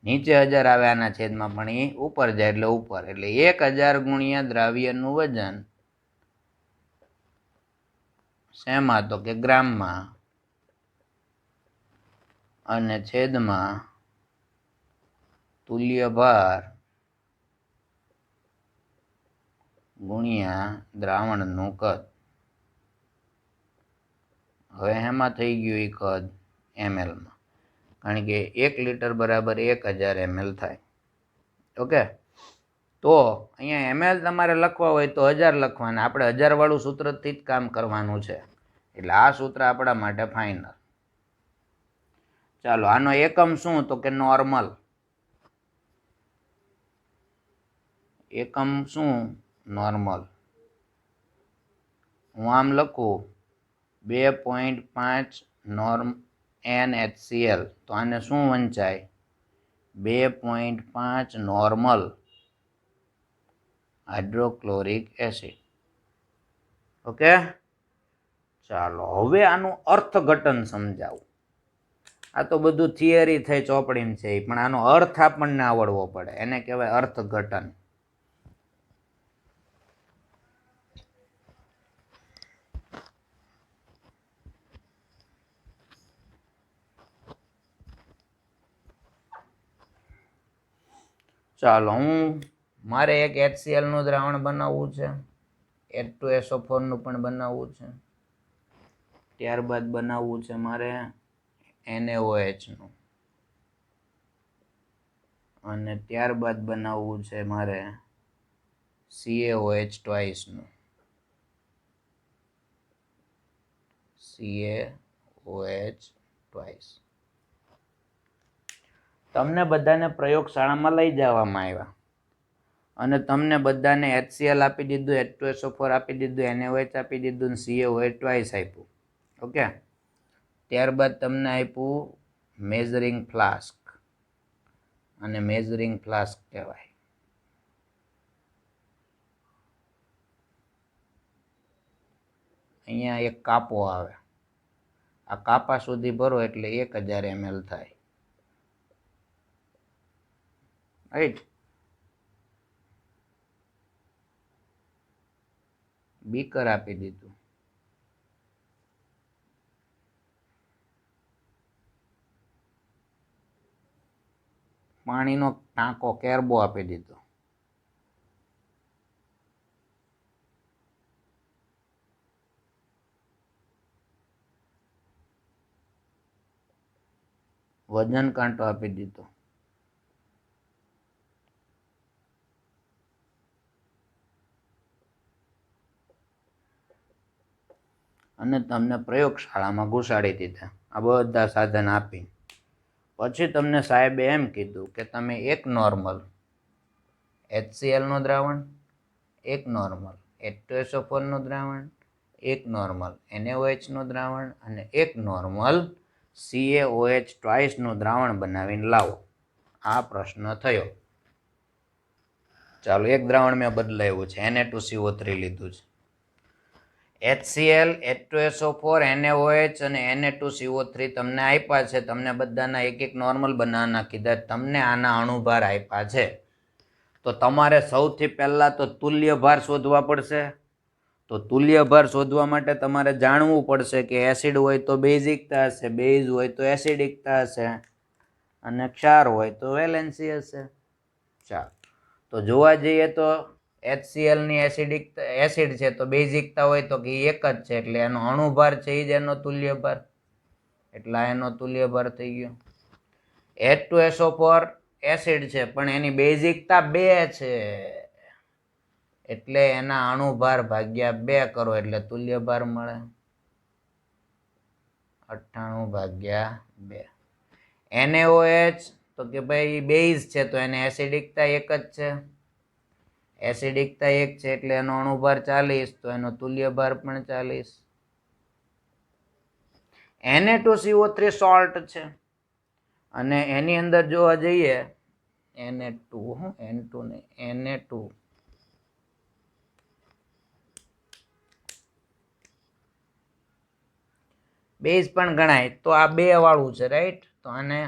નીચે 1000 આવે આના છેદમાં, પણ એ ઉપર જાય એટલે ઉપર. એટલે 1000 ગુણ્યા દ્રાવ્યનું વજન શેમાં? તો કે ગ્રામમાં, અને છેદમાં તુલ્ય ભાર ગુણ્યા દ્રાવણનું કદ. હવે એમાં થઈ ગયું એ કદ mlમાં, કારણ કે 1 લિટર બરાબર 1000 ml થાય. ઓકે, તો અહીંયા ml તમારે લખવા હોય તો 1000 લખવાના. આપણે 1000 વાળું સૂત્રથી જ કામ કરવાનું છે, એટલે આ સૂત્ર આપણા માટે ફાઇનલ. ચાલો, આનો એકમ શું? તો કે નોર્મલ. એકમ શું? નોર્મલ. હું આમ લખું 2.5 નોર્મ NaHCl, તો આને શું વંચાય? 2.5 નોર્મલ હાઇડ્રોક્લોરિક એસિડ. ઓકે, ચાલો હવે આનું અર્થઘટન સમજાવું. આ તો બધું થિયરી થઈ, ચોપડીમાં છે, પણ આનો અર્થ આપણને આવડવો પડે. એને કહેવાય અર્થઘટન. ચાલો, મારે એક HCl નું દ્રાવણ બનાવવું છે, H2SO4 નું પણ બનાવવું છે, ત્યારબાદ બનાવવું છે મારે NaOH નું, અને ત્યારબાદ બનાવવું છે મારે CaOH ટ્વાઇસનું CaOH ટ્વાઇસ. તમને બધાને પ્રયોગશાળામાં લઈ જવામાં આવ્યા અને તમને બધાને HCl આપી દીધું, H2SO4 આપી દીધું, NaOH આપી દીધું અને CaOH ટ્વાઇસ આપ્યું. ઓકે, ત્યારબાદ તમને આપ્યું મેઝરિંગ ફ્લાસ્ક, અને મેઝરિંગ ફ્લાસ્ક કહેવાય. અહીંયા એક કાપો આવે, આ કાપા સુધી ભરો એટલે 1000 ml થાય. રાઈટ. બીકર આપી દીધું, પાણીનો ટાંકો કેરબો આપી દીધો, વજન કાંટો આપી દીધો, અને તમને પ્રયોગશાળામાં ઘુસાડી દીધા આ બધા સાધન આપી. પછી તમને સાહેબે એમ કીધું કે તમે એક નોર્મલ HClનું દ્રાવણ, એક નોર્મલ H2SO4નું દ્રાવણ, એક નોર્મલ NaOHનું દ્રાવણ અને એક નોર્મલ CaOH ટ્વાઇસનું દ્રાવણ બનાવીને લાવો. આ પ્રશ્ન થયો. ચાલો, એક દ્રાવણ મેં બદલાવ્યું છે, Na2CO3 લીધું છે. HCl, H2SO4, NaOH અને Na2CO3 તમને આપ્યા છે. તમને બધાના એક એક નોર્મલ બનાવવાના કીધા. તમને આના અણુભાર આપ્યા છે. તો તમારે સૌથી પહેલા તો તુલ્ય ભાર શોધવા પડશે. તો તુલ્ય ભાર શોધવા માટે તમારે જાણવું પડશે કે એસિડ હોય તો બેઝિકતા હશે, બેઝ હોય તો એસિડિકતા હશે, અને ક્ષાર હોય તો વેલેન્સી હશે. ચાલો, તો જોવા જઈએ તો HCl ની એસિડ છે તો બેઝિકતા હોય તો કે એક જ છે, એટલે એનો અણુભાર છે એ જ એનો તુલ્ય ભાર, એટલે એનો તુલ્ય ભાર થઈ ગયો. H2SO4 એસિડ છે પણ એની બેઝિકતા 2 છે, એટલે એના અણુભાર ભાગ્યા 2 કરો એટલે તુલ્ય ભાર મળે 98/2. NaOH તો કે ભાઈ બેઝ છે તો એને એસિડિકતા 1 જ છે, એસિડિકતા 1 છે એટલે એનો અણુભાર 40, તો એનો તુલ્ય ભાર પણ 40. Na2CO3 સોલ્ટ છે અને એની અંદર જોવા જઈએ Na2 બેઝ પણ ગણાય, તો આ 2 વાળું છે, રાઈટ. તો આને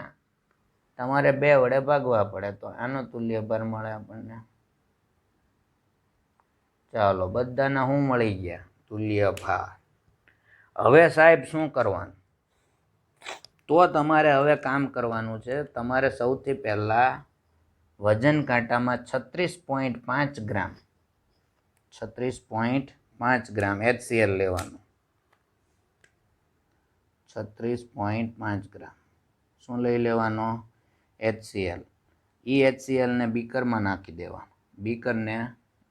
તમારે 2 વડે ભાગવા પડે તો આનો તુલ્ય ભાર મળે આપણને. ચાલો, બધાના શું મળી ગયા? તુલ્ય ભાર. હવે સાહેબ શું કરવાનું? તો તમારે હવે કામ કરવાનું છે. તમારે સૌથી પહેલા વજન કાંટામાં 36.5 ગ્રામ 36.5 ગ્રામ HCl લેવાનું. 36.5 ગ્રામ શું લઈ લેવાનો? HCl. HCl ને બીકરમાં નાખી દેવાનું, બીકરને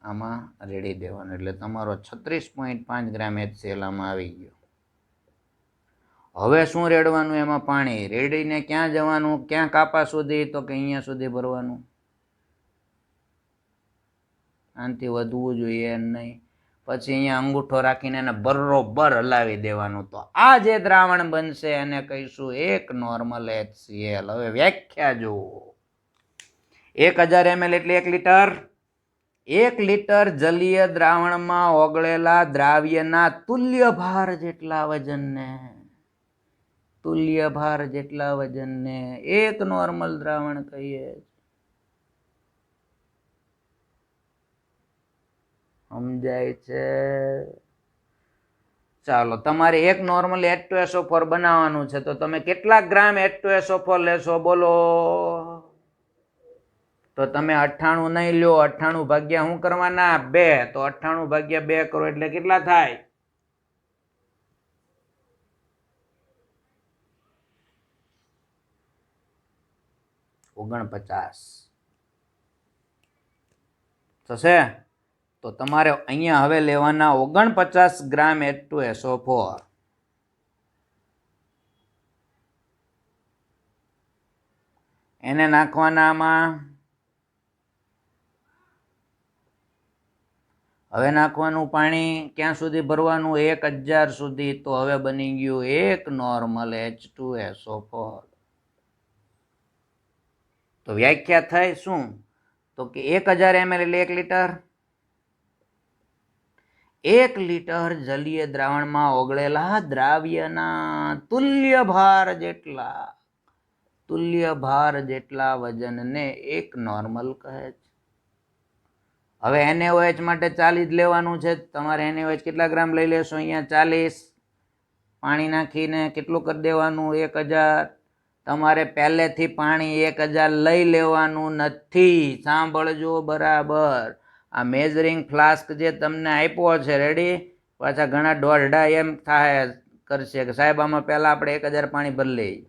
આમાં રેડી દેવાનું, એટલે તમારો 36.5 ગ્રામ HCl આમાં આવી ગયો. હવે શું રેડવાનું? એમાં પાણી રેડીને ક્યાં જવાનું? ક્યાં કાપા સુધી? તો કે અહીંયા સુધી ભરવાનું. આનાથી વધવું જોઈએ નહીં. પછી અહીંયા અંગૂઠો રાખીને એને બરોબર હલાવી દેવાનું. તો આ જે દ્રાવણ બનશે એને કહીશું એક નોર્મલ HCl. હવે વ્યાખ્યા જુઓ. 1000 ml એટલે 1 લિટર. 1 લિટર જલીય દ્રાવણમાં ઓગળેલા દ્રાવ્યના તુલ્ય ભાર જેટલા વજનને એક નોર્મલ દ્રાવણ કહીએ. સમજાય છે? ચાલો, તમારે એક નોર્મલ H2SO4 બનાવવાનું છે, તો તમે કેટલા ગ્રામ H2SO4 લેશો? બોલો. તો તમે 98 નહીં લ્યો, 98 ભાગ્યા શું કરવાના? 2. તો 98/2 કરો એટલે કેટલા થાય? 49 થશે. તો તમારે અહીંયા હવે લેવાના 49 ગ્રામ H2SO4. એને નાખવાના આમાં. હવે નાખવાનું પાણી ક્યાં સુધી ભરવાનું? 1000 સુધી. તો હવે બની ગયું એક નોર્મલ H2SO4. તો વ્યાખ્યા થઈ શું? તો કે 1000 ml એટલે 1 લીટર. 1 લીટર જલીય દ્રાવણમાં ઓગળેલા દ્રાવ્યના તુલ્ય ભાર જેટલા વજનને એક નોર્મલ કહે છે. હવે NaOH માટે 40 જ લેવાનું છે. તમારે NaOH કેટલા ગ્રામ લઈ લેશો? અહીંયા 40. પાણી નાખીને કેટલું કરી દેવાનું? 1000. તમારે પહેલેથી પાણી 1000 લઈ લેવાનું નથી. સાંભળજો બરાબર. આ મેઝરિંગ ફ્લાસ્ક જે તમને આપ્યો છે, રેડી? પાછા ઘણા દોઢડા એમ થાય કરશે કે સાહેબ આમાં પહેલાં આપણે 1000 પાણી ભરી લઈએ,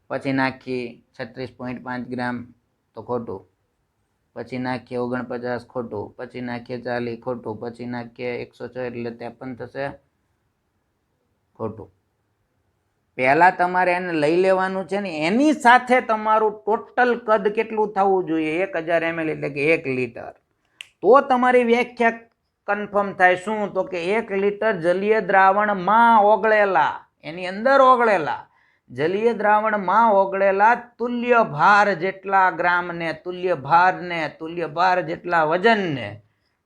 પછી નાખી 36.5 ગ્રામ, તો ખોટું. પછી નાખીએ 49, ખોટું. પછી નાખીએ 40, ખોટું. પછી નાખીએ 106 એટલે 53 થશે, ખોટું. પહેલા તમારે એને લઈ લેવાનું છે ને, એની સાથે તમારું ટોટલ કદ કેટલું થવું જોઈએ? 1000 ml એટલે કે 1 લીટર. તો તમારી વ્યાખ્યા કન્ફર્મ થાય. શું? તો કે 1 લીટર જલીય દ્રાવણમાં ઓગળેલા, એની અંદર ઓગળેલા જલીય દ્રાવણમાં ઓગળેલા તુલ્ય ભાર જેટલા ગ્રામને, તુલ્ય ભાર જેટલા વજનને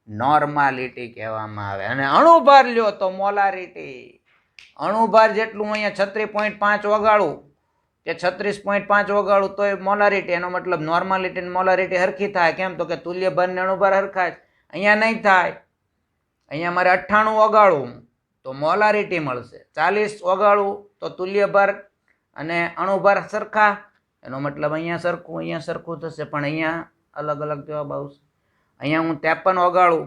નોર્માલિટી કહેવામાં આવે. અને અણુભાર લ્યો તો મોલારિટી. અણુભાર જેટલું અહીંયા 36.5 વગાડું કે 36.5 વગાડું તો એ મોલારિટી. એનો મતલબ નોર્માલિટી અને મોલારિટી હરખી થાય. કેમ? તો કે તુલ્ય ભાર ને અણુભાર હરખા જ. અહીંયા નહીં થાય. અહીંયા મારે 98 વગાડું તો મોલારિટી મળશે. 40 વગાડું તો તુલ્ય ભાર અને અણુભાર સરખા. એનો મતલબ અહીંયા સરખું થશે, પણ અહીંયા અલગ અલગ જવાબ આવશે. અહીંયા હું 53 વગાડું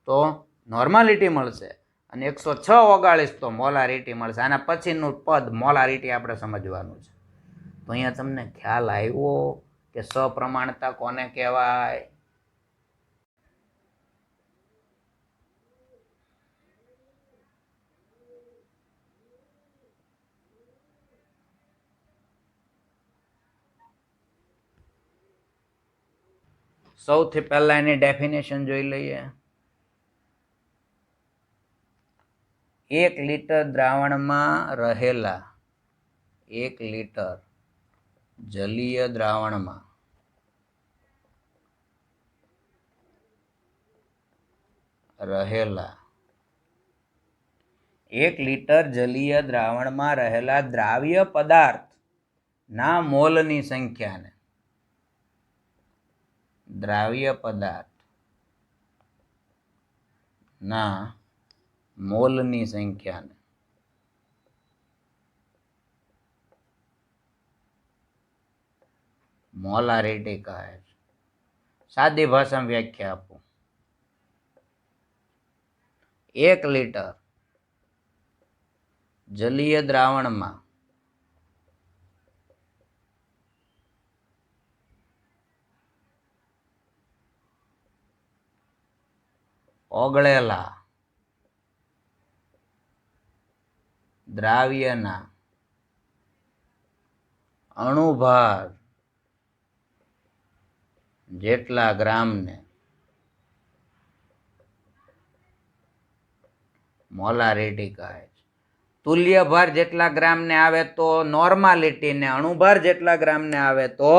તો નોર્માલિટી મળશે, અને 106 વગાડીશ તો મોલારિટી મળશે. આના પછીનું પદ મોલારિટી આપણે સમજવાનું છે. તો અહીંયા તમને ખ્યાલ આવ્યો કે સપ્રમાણતા કોને કહેવાય? સૌથી પહેલા એની ડેફિનેશન જોઈ લઈએ. 1 લીટર દ્રાવણમાં રહેલા, 1 લીટર જલીય દ્રાવણમાં રહેલા 1 લીટર જલીય દ્રાવણમાં રહેલા દ્રાવ્ય પદાર્થના મોલની સંખ્યાને, દ્રાવ્ય પદાર્થના મોલની સંખ્યાને મોલારિટી કહે છે. સાદી ભાષામાં વ્યાખ્યા આપું. 1 લીટર જલીય દ્રાવણમાં ઓગળેલા દ્રાવ્યના અણુભાર જેટલા ગ્રામને મોલારિટી કહે છે. તુલ્ય ભાર જેટલા ગ્રામને આવે તો નોર્માલિટી, ને અણુભાર જેટલા ગ્રામને આવે તો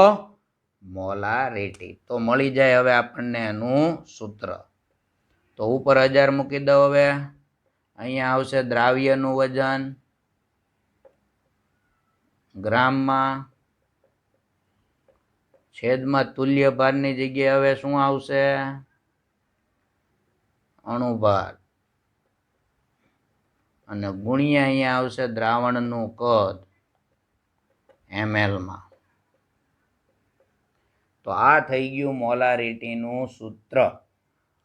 મોલારિટી. તો મળી જાય હવે આપણને એનું સૂત્ર. તો ઉપર 1000 મૂકી દો. હવે અહીંયા આવશે દ્રાવ્યનું વજન ગ્રામમાં, છેદમાં તુલ્ય ભારની જગ્યાએ હવે શું આવશે? અણુભાર, અને ગુણ્યા અહીંયા આવશે દ્રાવણનું કદ ml માં. તો આ થઈ ગયું મોલારિટીનું સૂત્ર.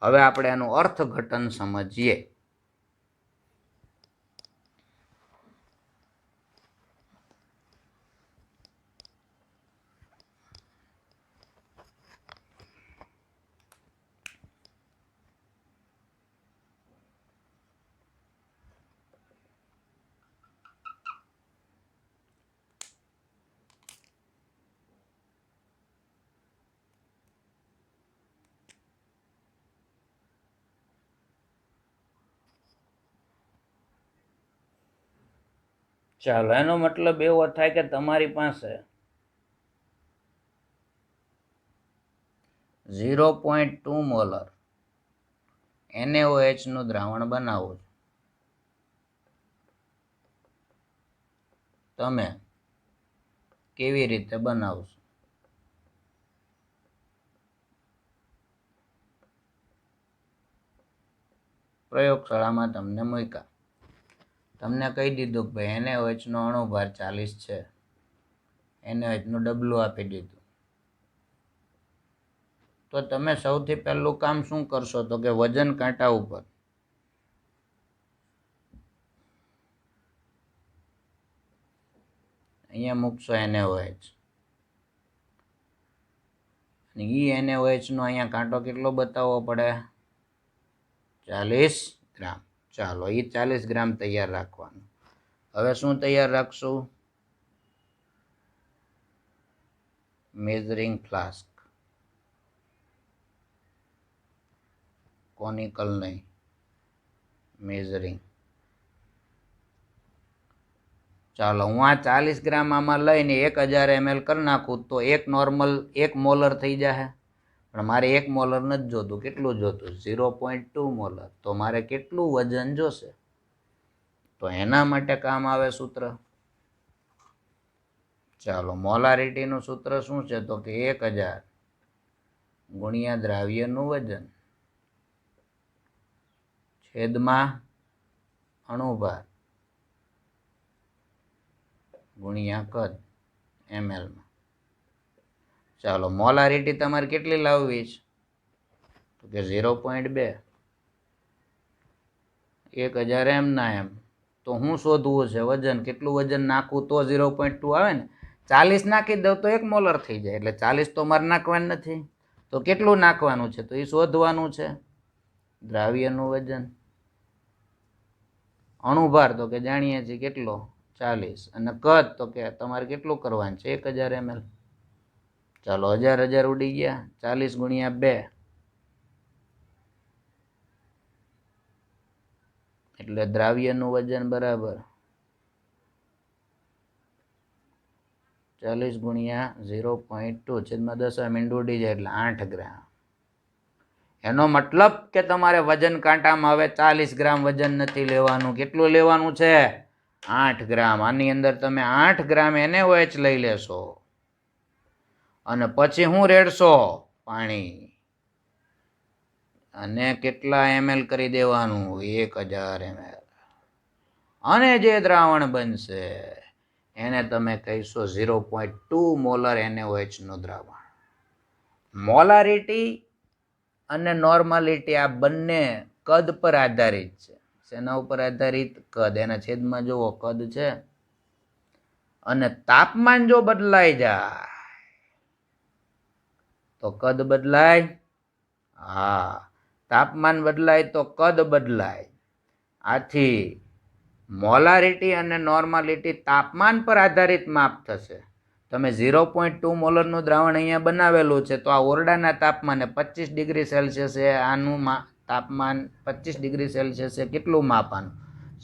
હવે આપણે એનું અર્થઘટન સમજીએ. ચાલો, એનો મતલબ એવો થાય કે તમારી પાસે 0.2 મોલર NaOH નું દ્રાવણ બનાવવું. તમે કેવી રીતે બનાવશો? પ્રયોગશાળામાં તમને મૂક્યા, તમને કહી દીધું કે ભાઈ NaOH નો અણુભાર 40 છે, NaOH નું ડબલું આપી દીધું, તો તમે સૌથી પહેલું કામ શું કરશો? તો કે વજન કાંટા ઉપર અહીંયા મૂકશો NaOH. એ NaOH નો અહીંયા કાંટો કેટલો બતાવવો પડે? 40 ગ્રામ. ચાલો, એ 40 ગ્રામ તૈયાર રાખવાનું. હવે શું તૈયાર રાખશું? Measuring flask. કોનિકલ નહીં, મેઝરિંગ. ચાલો, હું આ 40 ગ્રામ આમાં લઈને 1000 ml કરી નાખું તો એક મોલર થઈ જશે. પણ મારે 1 મોલર નથી જોતું. કેટલું જોતું? 0.2 મોલર. તો મારે કેટલું વજન જોશે? તો એના માટે કામ આવે સૂત્ર. ચાલો, મોલારિટીનું સૂત્ર શું છે? તો કે 1000 ગુણ્યા દ્રાવ્યનું વજન છેદમાં અણુભાર ગુણ્યા કદ ml માં. ચાલો, મોલારિટી તમારે કેટલી લાવવી છે? તો કે 0.2. 1000 એમ ના એમ. તો હું શોધવું છે વજન. કેટલું વજન નાખવું તો 0.2 આવે ને? 40 નાખી દઉં તો 1 મોલર થઈ જાય. એટલે 40 તો મારે નાખવાનું નથી. તો કેટલું નાખવાનું છે? તો એ શોધવાનું છે. દ્રાવ્યનું વજન, અણુભાર તો કે જાણીએ છીએ કેટલો? 40. અને કદ તો કે તમારે કેટલું કરવાનું છે? 1000 ml. ચાલો, 1000 ઉડી ગયા. 40 ગુણ્યા 2 એટલે દ્રાવ્યનું વજન બરાબર 40 ગુણ્યા 0.2 છેદમાં 10 મીંડું ઉડી જાય એટલે 8 ગ્રામ. એનો મતલબ કે તમારે વજન કાંટામાં હવે 40 ગ્રામ વજન નથી લેવાનું. કેટલું લેવાનું છે? 8 ગ્રામ. આની અંદર તમે 8 ગ્રામ NaOH લઈ લેશો અને પછી શું રેડશો? પાણી. અને કેટલા ml કરી દેવાનું? 1000 ml. અને જે દ્રાવણ બનશે એને તમે કહીશો 0.2 મોલર NaOH નું દ્રાવણ. મોલારિટી અને નોર્માલિટી આ બંને કદ પર આધારિત છે. શેના ઉપર આધારિત? કદ. એના છેદમાં જુઓ કદ છે. અને તાપમાન જો બદલાઈ જાય તો કદ બદલાય. હા, તાપમાન બદલાય તો કદ બદલાય. આથી મોલારિટી અને નોર્માલિટી તાપમાન પર આધારિત માપ થશે. તમે 0.2 મોલરનું દ્રાવણ અહીંયા બનાવેલું છે તો આ ઓરડાના તાપમાને 25 ડિગ્રી સેલ્સિયસે આનું તાપમાન 25 ડિગ્રી સેલ્સિયસે કેટલું માપવાનું?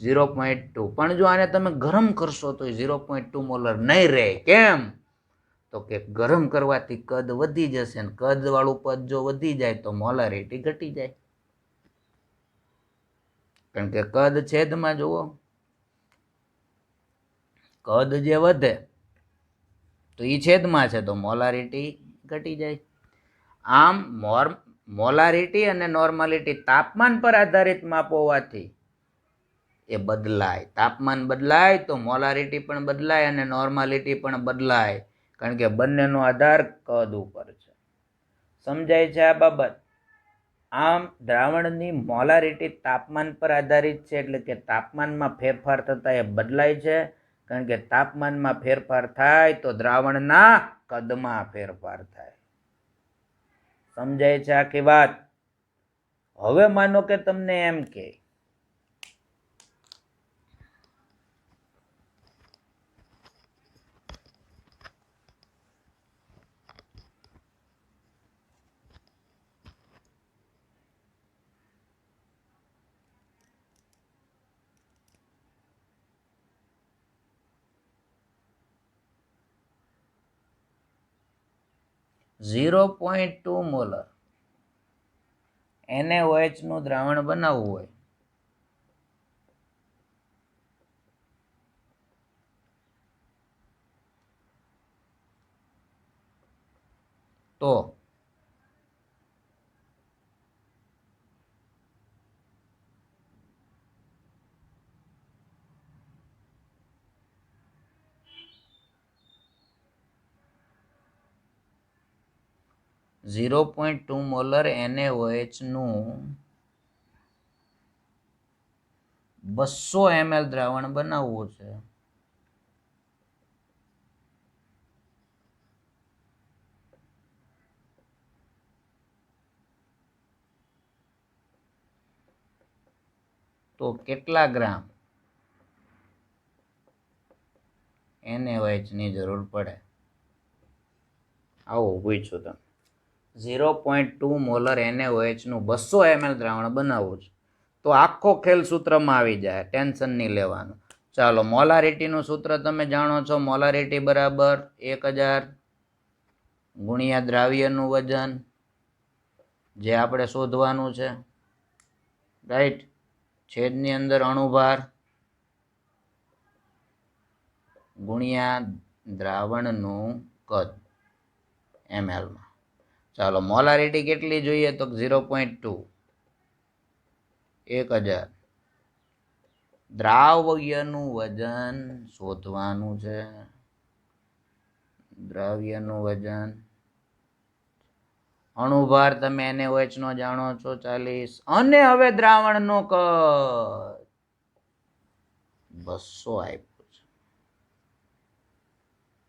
0.2. પણ જો આને તમે ગરમ કરશો તો 0.2 મોલર નહીં રહે. કેમ? તો કે ગરમ કરવાથી કદ વધી જશે ને કદ વાળું પદ જો વધી જાય તો મોલારિટી ઘટી જાય. કારણ કે કદ છેદમાં જુઓ, કદ જે વધે તો એ છેદમાં છે તો મોલારિટી ઘટી જાય. આમ મોલારિટી અને નોર્માલિટી તાપમાન પર આધારિત માપ હોવાથી એ બદલાય. તાપમાન બદલાય તો મોલારિટી પણ બદલાય અને નોર્માલિટી પણ બદલાય. કારણ કે બંનેનો આધાર કદ ઉપર છે. સમજાય છે આ બાબત? આમ દ્રાવણની મોલારિટી તાપમાન પર આધારિત છે. એટલે કે તાપમાનમાં ફેરફાર થતા એ બદલાય છે. કારણ કે તાપમાનમાં ફેરફાર થાય તો દ્રાવણના કદમાં ફેરફાર થાય. સમજાય છે આખી વાત? હવે માનો કે તમને એમ કે 0.2 મોલર NaOH નું દ્રાવણ બનાવવું હોય તો 0.2 મોલર NaOH નું 200 ml દ્રાવણ બનાવવું છે તો કેટલા ગ્રામ NaOH ની જરૂર પડે આવો પૂછ્યું તમે 0.2 મોલર NaOH નું 200 ml દ્રાવણ બનાવવું છે તો આખો ખેલ સૂત્રમાં આવી જાય ટેન્શન નહીં લેવાનું ચાલો મોલારિટીનું સૂત્ર તમે જાણો છો મોલારિટી બરાબર 1000 ગુણ્યા દ્રાવ્યનું વજન જે આપણે શોધવાનું છે રાઈટ છેદની અંદર અણુભાર ગુણ્યા દ્રાવણનું કદ ml માં ચાલો મોલારિટી કેટલી જોઈએ તો 0.2 1000 દ્રાવ્યનું વજન શોધવાનું છે દ્રાવ્યનું વજન અણુભાર તમે NaOH નો જાણો છો 40 અને હવે દ્રાવણનો કદ 200 આપ્યું છે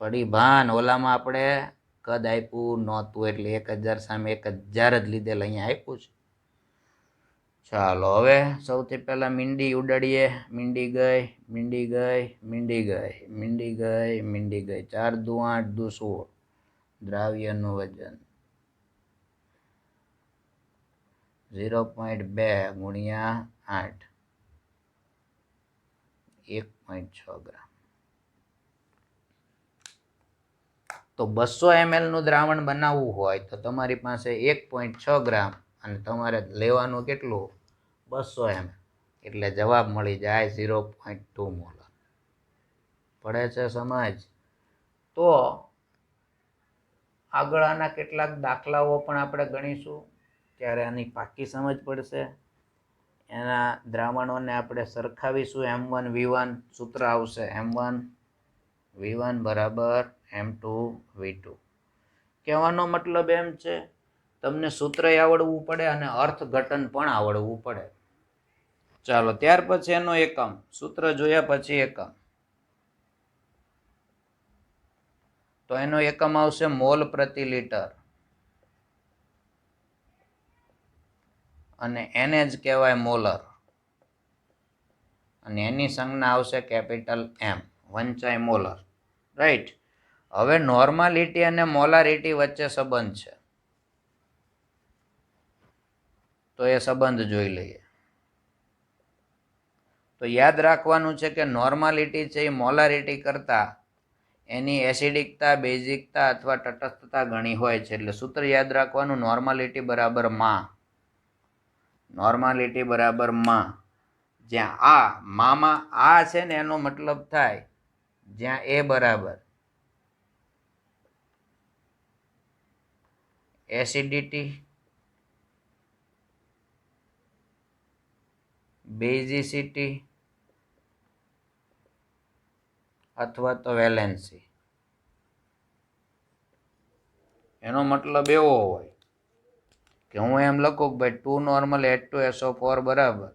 પડી ભાન ઓલામાં આપણે કદ આપ્યું નહોતું એટલે 1000 સામે 1000 જ લીધેલ અહીંયા આપ્યું છે ચાલો હવે સૌથી પહેલા મીંડી ઉડાડીએ મીંડી ગઈ 4 દુ 8 દુ 16 દ્રાવ્યનું વજન 0.2 ગુણ્યા 8 1.6 ગ્રામ તો 200 ml નું દ્રાવણ બનાવવું હોય તો તમારી પાસે 1.6 ગ્રામ અને તમારે લેવાનું કેટલું 200 ml એટલે જવાબ મળી જાય 0.2 મોલર પડે છે સમજ તો આગળ આના કેટલાક દાખલાઓ પણ આપણે ગણીશું ત્યારે આની પાકી સમજ પડશે એના દ્રાવણોને આપણે સરખાવીશું M1 V1 સૂત્ર આવશે M1 V1 બરાબર M2 V2 કહેવાનો મતલબ એમ છે તમને સૂત્ર આવડવું પડે અને અર્થઘટન પણ આવડવું પડે ચાલો ત્યાર પછી એનો એકમ સૂત્ર જોયા પછી એકમ તો એનો એકમ આવશે મોલ પ્રતિ લીટર અને એને જ કહેવાય મોલર અને એની સંજ્ઞા આવશે કેપિટલ M વંચાય મોલર રાઈટ હવે નોર્માલિટી અને મોલારિટી વચ્ચે સંબંધ છે તો એ સંબંધ જોઈ લઈએ તો યાદ રાખવાનું છે કે નોર્માલિટી છે એ મોલારિટી કરતા એની એસિડિકતા બેઝિકતા અથવા તટસ્થતા ઘણી હોય છે એટલે સૂત્ર યાદ રાખવાનું નોર્માલિટી બરાબર માં જ્યાં મામાં આ છે ને એનો મતલબ થાય જ્યાં એ બરાબર એસિડિટી બેઝિસિટી અથવા તો વેલેન્સી એનો મતલબ એવો હોય કે હું એમ લખું કે ભાઈ 2 નોર્મલ H2SO4 બરાબર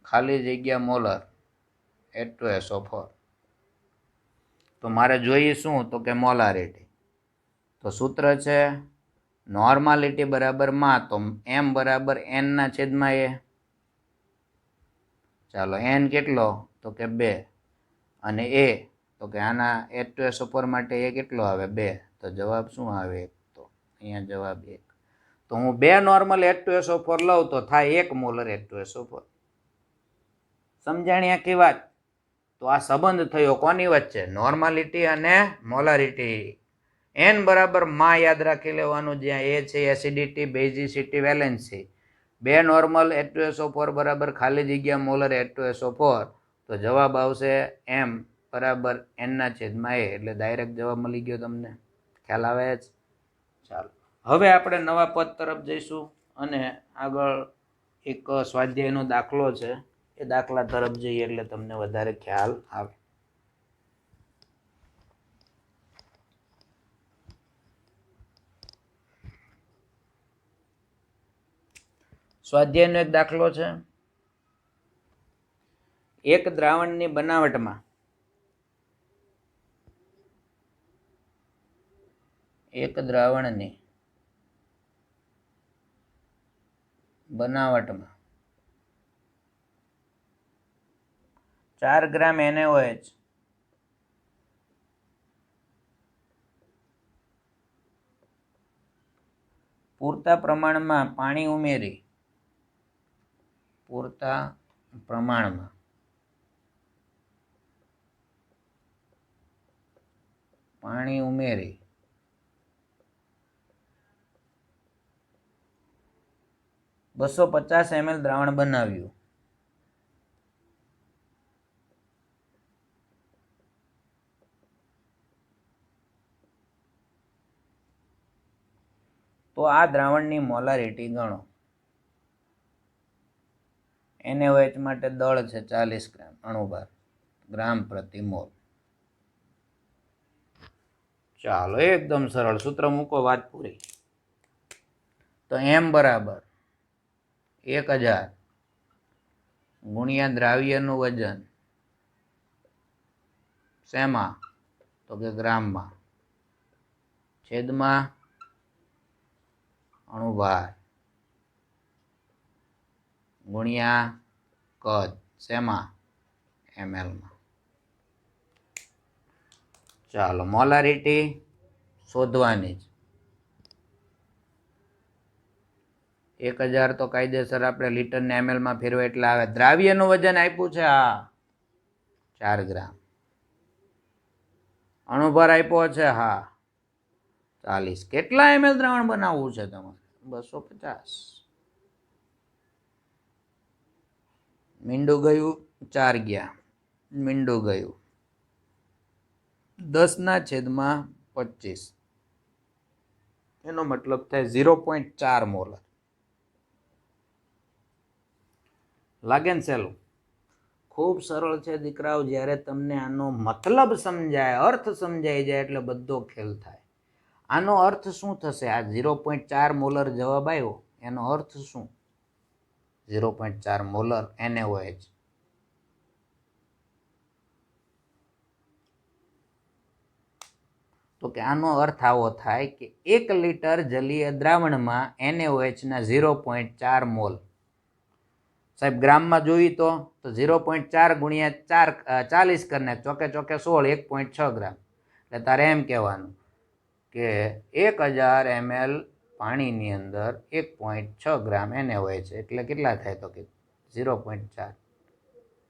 ખાલી જગ્યા મોલર H2SO4 તો મારે જોઈએ શું તો કે મોલારિટી તો સૂત્ર છે નોર્માલિટી બરાબર માં તો M બરાબર N ના છેદમાં A ચાલો N કેટલો તો કે 2 અને A તો કે આના H2SO4 માટે A કેટલો આવે 2 તો જવાબ શું આવે તો અહીંયા જવાબ 1 તો હું 2 નોર્મલ H2SO4 લઉં તો થાય 1 મોલર H2SO4 સમજાણી આખી વાત તો આ સંબંધ થયો કોની વચ્ચે નોર્માલિટી અને મોલારિટી એન બરાબર માં યાદ રાખી લેવાનું, જ્યાં એ છે એસિડિટી, બેઝિસિટી, વેલેન્સી. 2 નોર્મલ H2SO4 બરાબર ખાલી જગ્યા મોલર H2SO4. તો જવાબ આવશે એમ બરાબર એનના છેદમાં એ. એટલે ડાયરેક્ટ જવાબ મળી ગયો તમને. ખ્યાલ આવે જ? ચાલો હવે આપણે નવા પદ તરફ જઈશું અને આગળ એક સ્વાધ્યાયનો દાખલો છે, એ દાખલા તરફ જઈએ એટલે તમને વધારે ખ્યાલ આવે. સ્વાધ્યાયનો એક દાખલો છે. એક દ્રાવણની બનાવટમાં એક દ્રાવણની બનાવટમાં 4 ગ્રામ NaOH પૂરતા પ્રમાણમાં પાણી ઉમેરી પાણી ઉમેરી 250 ml દ્રાવણ બનાવ્યું. તો આ દ્રાવણની મોલારિટી ગણો. NaOH માટે દળ છે 40 ગ્રામ, અણુભાર ગ્રામ પ્રતિ મોલ. ચાલો એકદમ સરળ, સૂત્ર મૂકો, વાત પૂરી. તો M બરાબર 1000 ગુણ્યા દ્રાવ્યનું વજન શેમાં? તો કે ગ્રામમાં, છેદમાં અણુભાર ગુણ્યા કદ શેમાં? ml માં. ચાલો મોલારિટી શોધવાની જ. 1000 તો કાયદેસર આપણે લીટરને ml માં ફેરવે એટલે આવે. દ્રાવ્યનું વજન આપ્યું છે, હા 4 ગ્રામ. અણુભાર આપ્યો છે, હા 40. કેટલા ml દ્રાવણ બનાવવું છે તમારે? 250. મીંડું ગયું 4 ગયા, મીંડું ગયું 10/25. એનો મતલબ થાય 0.4 મોલર. લાગે ને સહેલું? ખૂબ સરળ છે દીકરાઓ. જ્યારે તમને આનો મતલબ સમજાય, અર્થ સમજાઈ જાય એટલે બધો ખેલ થાય. આનો અર્થ શું થશે? આ 0.4 મોલર જવાબ આવ્યો, એનો અર્થ શું? 0.4 મોલર NaOH. તો કે આનો અર્થ આવો થાય કે 1 લીટર જલીય દ્રાવણમાં NaOH ના 0.4 મોલ. સાહેબ ગ્રામમાં જોઈએ તો 0.4 ગુણ્યા 4 40 કરીને ચોકે ચોકે 16, 1.6 ગ્રામ. એટલે તારે એમ કહેવાનું કે 1000 ml પાણીની અંદર 1.6 ગ્રામ NaOH એટલે કેટલા થાય? તો કે 0.4.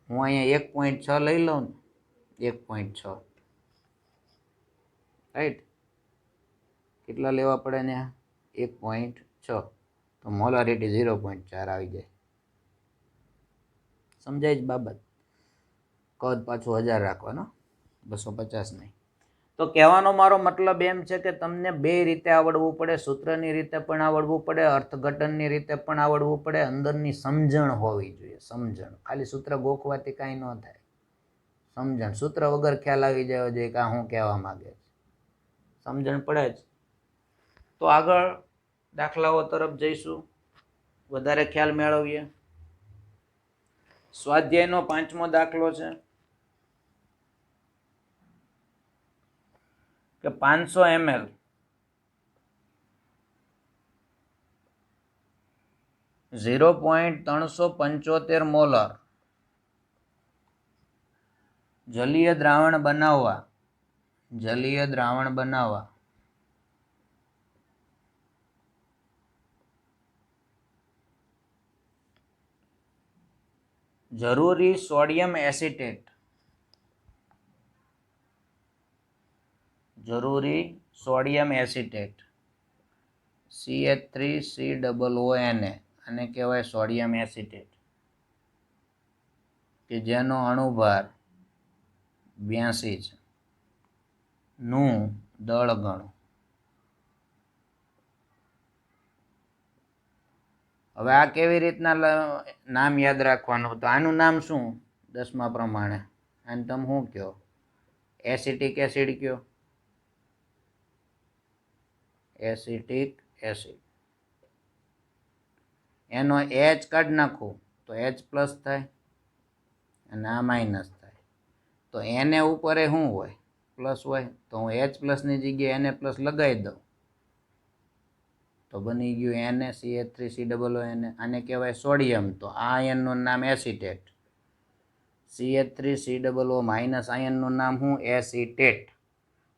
હું અહીંયા 1.6 લઈ લઉં ને, 1.6 રાઈટ. કેટલા લેવા પડે ને? 1.6. તો મોલારિટી 0.4 આવી જાય. સમજાય જ બાબત? કદ પાછું 1000 રાખવાનો, 250 નહીં. તો કહેવાનો મારો મતલબ એમ છે કે તમને બે રીતે આવડવું પડે. સૂત્રની રીતે પણ આવડવું પડે, અર્થઘટનની રીતે પણ આવડવું પડે. અંદરની સમજણ હોવી જોઈએ, સમજણ. ખાલી સૂત્ર ગોખવાથી કાંઈ ન થાય. સમજણ, સૂત્ર વગર ખ્યાલ આવી જાય જોઈએ કે આ હું કહેવા માંગે છે. સમજણ પડે જ. તો આગળ દાખલાઓ તરફ જઈશું, વધારે ખ્યાલ મેળવીએ. સ્વાધ્યાયનો 5મો દાખલો છે કે 500 ml .375 મોલર જલીય દ્રાવણ બનાવવા જરૂરી સોડિયમ એસિટેટ જરૂરી સોડિયમ એસિટેટ CH3COONA આને કહેવાય સોડિયમ એસિટેટ કે જેનો અણુભાર 82 છે નું દળ ગણો. હવે આ કેવી રીતના નામ યાદ રાખવાનું? તો આનું નામ શું 10મા પ્રમાણે? અને તમે શું કહો? એસિટિક એસિડ કયો? Acetic acid. એનો H કાઢી નાખો તો H પ્લસ થાય અને આ માઇનસ થાય. તો Na ઉપર શું હોય? પ્લસ હોય. તો હું H પ્લસની જગ્યાએ Na પ્લસ લગાવી દઉં તો બની ગયું NaCH3COONA. આને કહેવાય સોડિયમ. તો આ આયનનું નામ એસિટેટ. CH3COO માઇનસ આયનનું નામ શું? એસિટેટ.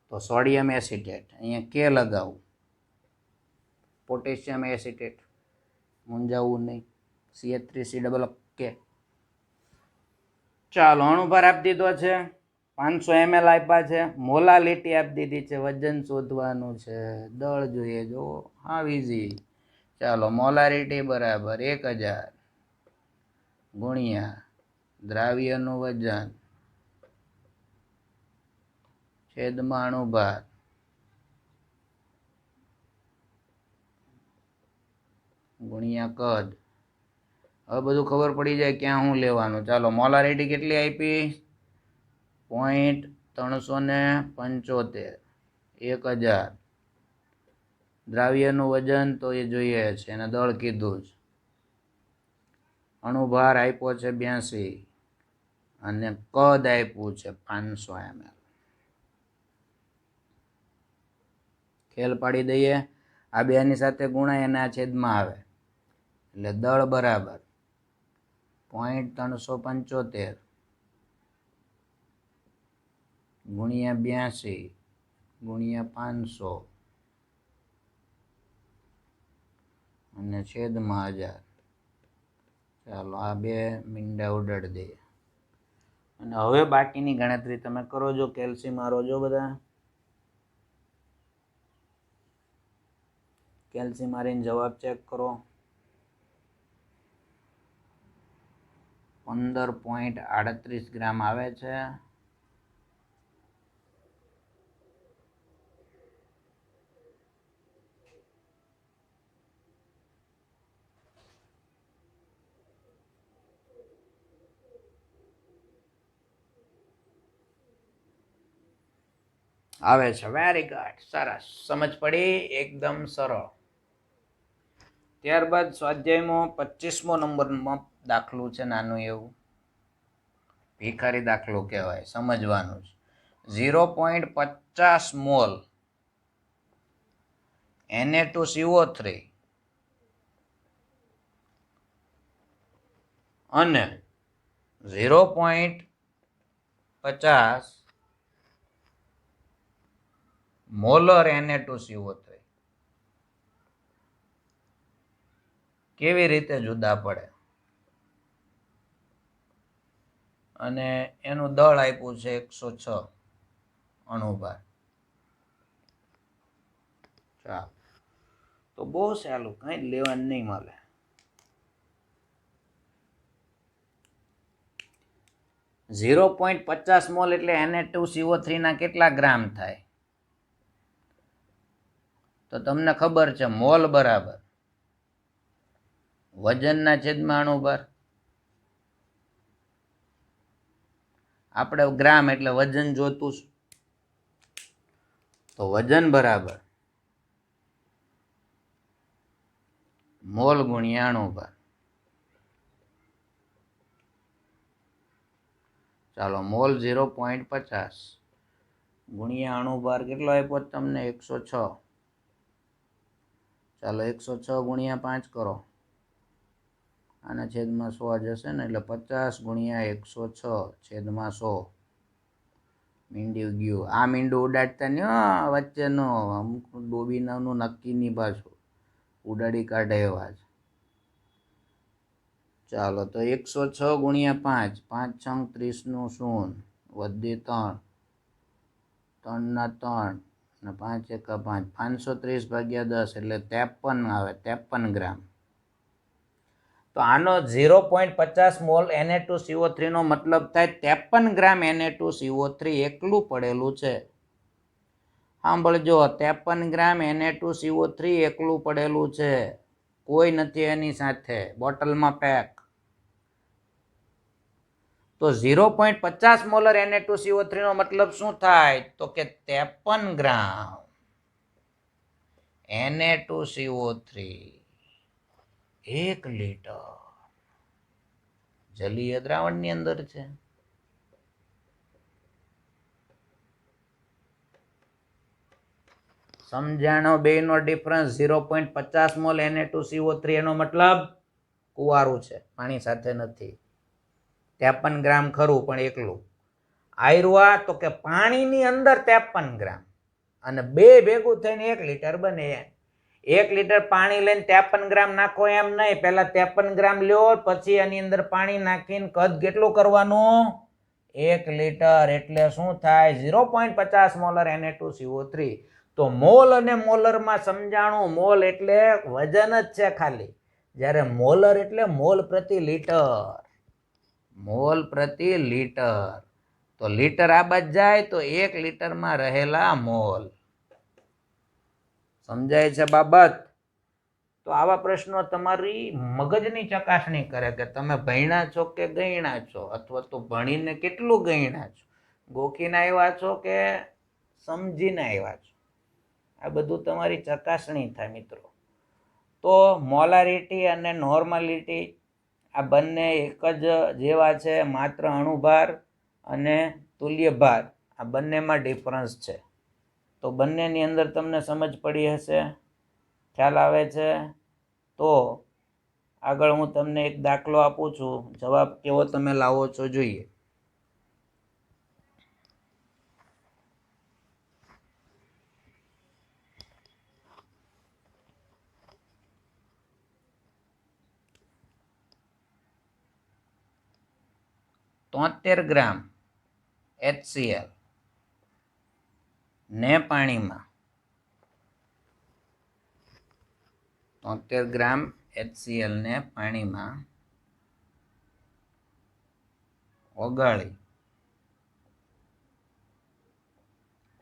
તો સોડિયમ એસિટેટ. અહીંયા કે લગાવું પોટેશિયમ એસિટેટ. મૂંઝાવું નહીં. CH3COO કે. ચાલો અણુભાર આપી દીધો છે, 500 ml આપ્યા છે, મોલાલિટી આપી દીધી છે, વજન શોધવાનું છે, દળ જોઈએ જો હાવ ઇઝી. ચાલો મોલારિટી બરાબર 1000 ગુણ્યા દ્રાવ્યનું વજન છેદમાં અણુભાર ગુણ્યા કદ. હવે બધું ખબર પડી જાય ક્યાં શું લેવાનું. ચાલો મોલારિટી કેટલી આપી? 0.375 1000. દ્રાવ્યનું વજન તો એ જોઈએ છે એને દળ કીધું જ. અણુભાર આપ્યો છે 82 અને કદ આપ્યું છે 500 ml. ખેલ પાડી દઈએ. આ બેની સાથે ગુણાય અને આ છેદમાં આવે એટલે દળ બરાબર 0.375 ગુણ્યા 82 ગુણ્યા 500 અને છેદમાં 1000. ચાલો આ બે મીંડા ઉડાડી દઈએ અને હવે બાકીની ગણતરી તમે કરો. જો કેલ્સી મારો જો બધા કેલ્સી મારીને જવાબ ચેક કરો. 15.38 ગ્રામ આવે છે. આવે છે. વેરી ગુડ, સરસ, સમજ પડી, એકદમ સરળ. ત્યારબાદ સ્વાધ્યાયમાં 25મો નંબરમાં દાખલું છે નાનું એવું, ભિખારી દાખલો કહેવાય, સમજવાનું છે. 0.50 મોલ Na2CO3 અને 0.50 મોલર Na2CO3 કેવી રીતે જુદા પડે અને એનું દળ આપ્યું છે 106 અણુભાર. ચાલો તો બહુ સહેલું, કઈ લેવાનું નહીં મળે. .50 મોલ એટલે Na2CO3 ના કેટલા ગ્રામ થાય? તો તમને ખબર છે મોલ બરાબર વજનના છેદમાં અણુભાર. આપણે ગ્રામ એટલે વજન જોતું છે તો વજન બરાબર મોલ ગુણ્યા અણુભાર. ચાલો મોલ 0.50 ગુણ્યા અણુભાર કેટલો આપ્યો તમને? 106. ચાલો 106 ગુણ્યા 5 કરો, આના છેદમાં 100 જશે ને એટલે 50 ગુણ્યા 106 છેદમાં 100. મીંડું ગયું. આ મીંડું ઉડાડતા નહીં વચ્ચેનો, અમુક બોબીનાનું નક્કી નહીં પાછું, ઉડાડી કાઢે એવા જ. ચાલો તો 106 ગુણ્યા 5, 5 6 30 નું 0 વધી 3, 3 ના 3 અને 5 એકા 5, 530 ભાગ્યા 10 એટલે 53 આવે, 53 ગ્રામ. તો આનો 0.50 મોલ Na2CO3 નો મતલબ થાય 53 ગ્રામ Na2CO3 એકલું પડેલું છે. સાંભળજો, 53 ગ્રામ Na2CO3 એકલું પડેલું છે, કોઈ નથી એની સાથે, બોટલમાં પેક. તો 0.50 મોલર Na2CO3 નો મતલબ શું થાય? તો કે 53 ગ્રામ Na2CO3 1 લીટર જલીય દ્રાવણની અંદર છે. સમજાણો બેનો ડિફરન્સ? 0.50 મોલ Na2CO3 એનો મતલબ કુવારું છે, પાણી સાથે નથી. 53 ગ્રામ ખરું પણ એકલું. આયરુઆ તો કે પાણીની અંદર 53 ગ્રામ અને બે ભેગું થઈને 1 લીટર બને. 1 લીટર પાણી લઈને 53 ગ્રામ નાખો એમ નહીં, પહેલા 53 ગ્રામ લ્યો, પછી એની અંદર પાણી નાખીને કદ કેટલું કરવાનું? 1 લીટર. એટલે શું થાય? 0.50 મોલર Na2CO3. તો મોલ અને મોલરમાં સમજાણું, મોલ એટલે વજન જ છે ખાલી, જ્યારે મોલર એટલે મોલ પ્રતિ લીટર. મોલ પ્રતિ લીટર. તો લીટર આ બાદ જાય તો 1 લીટરમાં રહેલા મોલ. સમજાય છે બાબત? તો આવા પ્રશ્નો તમારી મગજની ચકાસણી કરે કે તમે ભણ્યા છો કે ગણ્યા છો, અથવા તો ભણીને કેટલું ગણ્યા છો, ગોખીને આવ્યા છો કે સમજીને આવ્યા છો. આ બધું તમારી ચકાસણી થાય મિત્રો. તો મોલારિટી અને નોર્માલિટી આ બંને એક જ જેવા છે, માત્ર અણુભાર અને તુલ્યભાર આ બંનેમાં ડિફરન્સ છે. તો બંનેની અંદર તમને સમજ પડી હશે, ખ્યાલ આવે છે? તો આગળ હું તમને એક દાખલો આપું છું, જવાબ કેવો તમે લાવો છો જોઈએ. તોતેર ગ્રામ HCl ને પાણીમાં 73 ગ્રામ HCl ને પાણીમાં ઓગાળી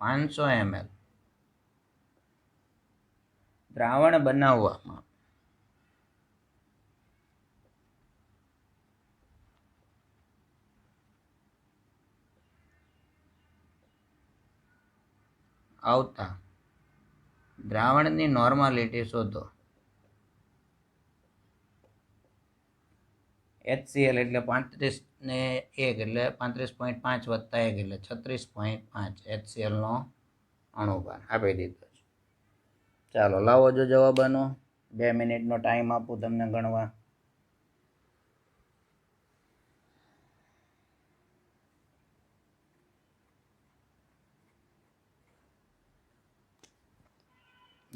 500 ml દ્રાવણ બનાવવામાં આવતા દ્રાવણની નોર્માલિટી શોધો. HCl એટલે 35 ને 1 એટલે 35.5 વત્તા 1 એટલે 36.5 HCl નો અણુભાર આપી દીધો છે. ચાલો લાવો જો જવાબ આનો. 2 મિનિટનો ટાઈમ આપું તમને ગણવા.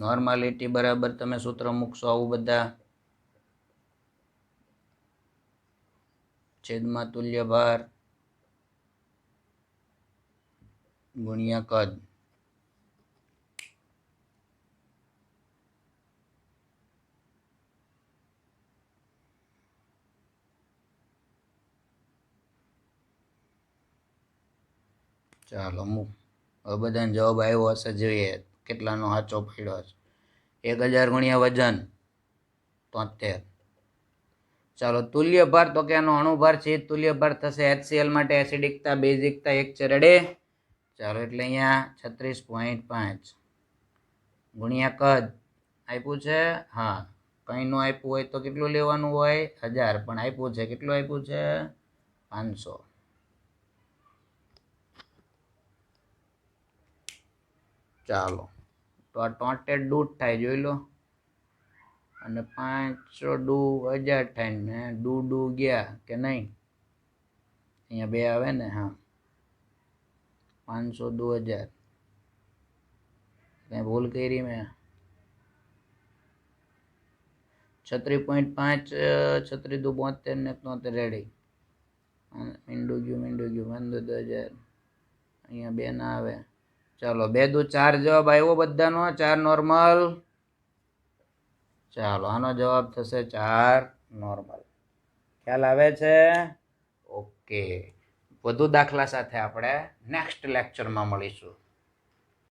નોર્માલિટી બરાબર તમે સૂત્ર મૂકશો આવું બધા, છેદમાં તુલ્ય ભાર ગુણ્યા કદ. ચાલો મૂક. હવે બધાને જવાબ આવ્યો હશે, જોઈએ કેટલાનો સાચો પડ્યો છે. 1000 ગુણ્યા વજન 73. ચાલો તુલ્ય ભાર તો કે આનો અણુભાર છે, તુલ્ય ભાર થશે HCl માટે એસિડિકતા બેઝિકતા 1 છે. રેડે? ચાલો એટલે અહીંયા 36.5 ગુણ્યા કદ આપ્યું છે. હા, કંઈ નું આપ્યું હોય તો કેટલું લેવાનું હોય? 1000, પણ આપ્યું છે કેટલું આપ્યું છે? 500. ચાલો તો આ 73 દૂધ થાય, જોઈ લો, અને 500 ડુ 1000 થાય ને ડુ ગયા કે નહીં? અહીંયા 2 આવે ને? હા, 500 ડુ 1000. કઈ ભૂલ કરી મેં? 36.5 36 દુ 72 ને 73 રેડી. મીંડું ગયું 15 1000. અહીંયા 2 ના આવે, ચાલો 2 દુ 4 જવાબ આવ્યો બધાનો 4 નોર્મલ. ચાલો આનો જવાબ થશે 4 નોર્મલ. ખ્યાલ આવે છે? ઓકે. વધુ દાખલા સાથે આપણે નેક્સ્ટ લેક્ચરમાં મળીશું.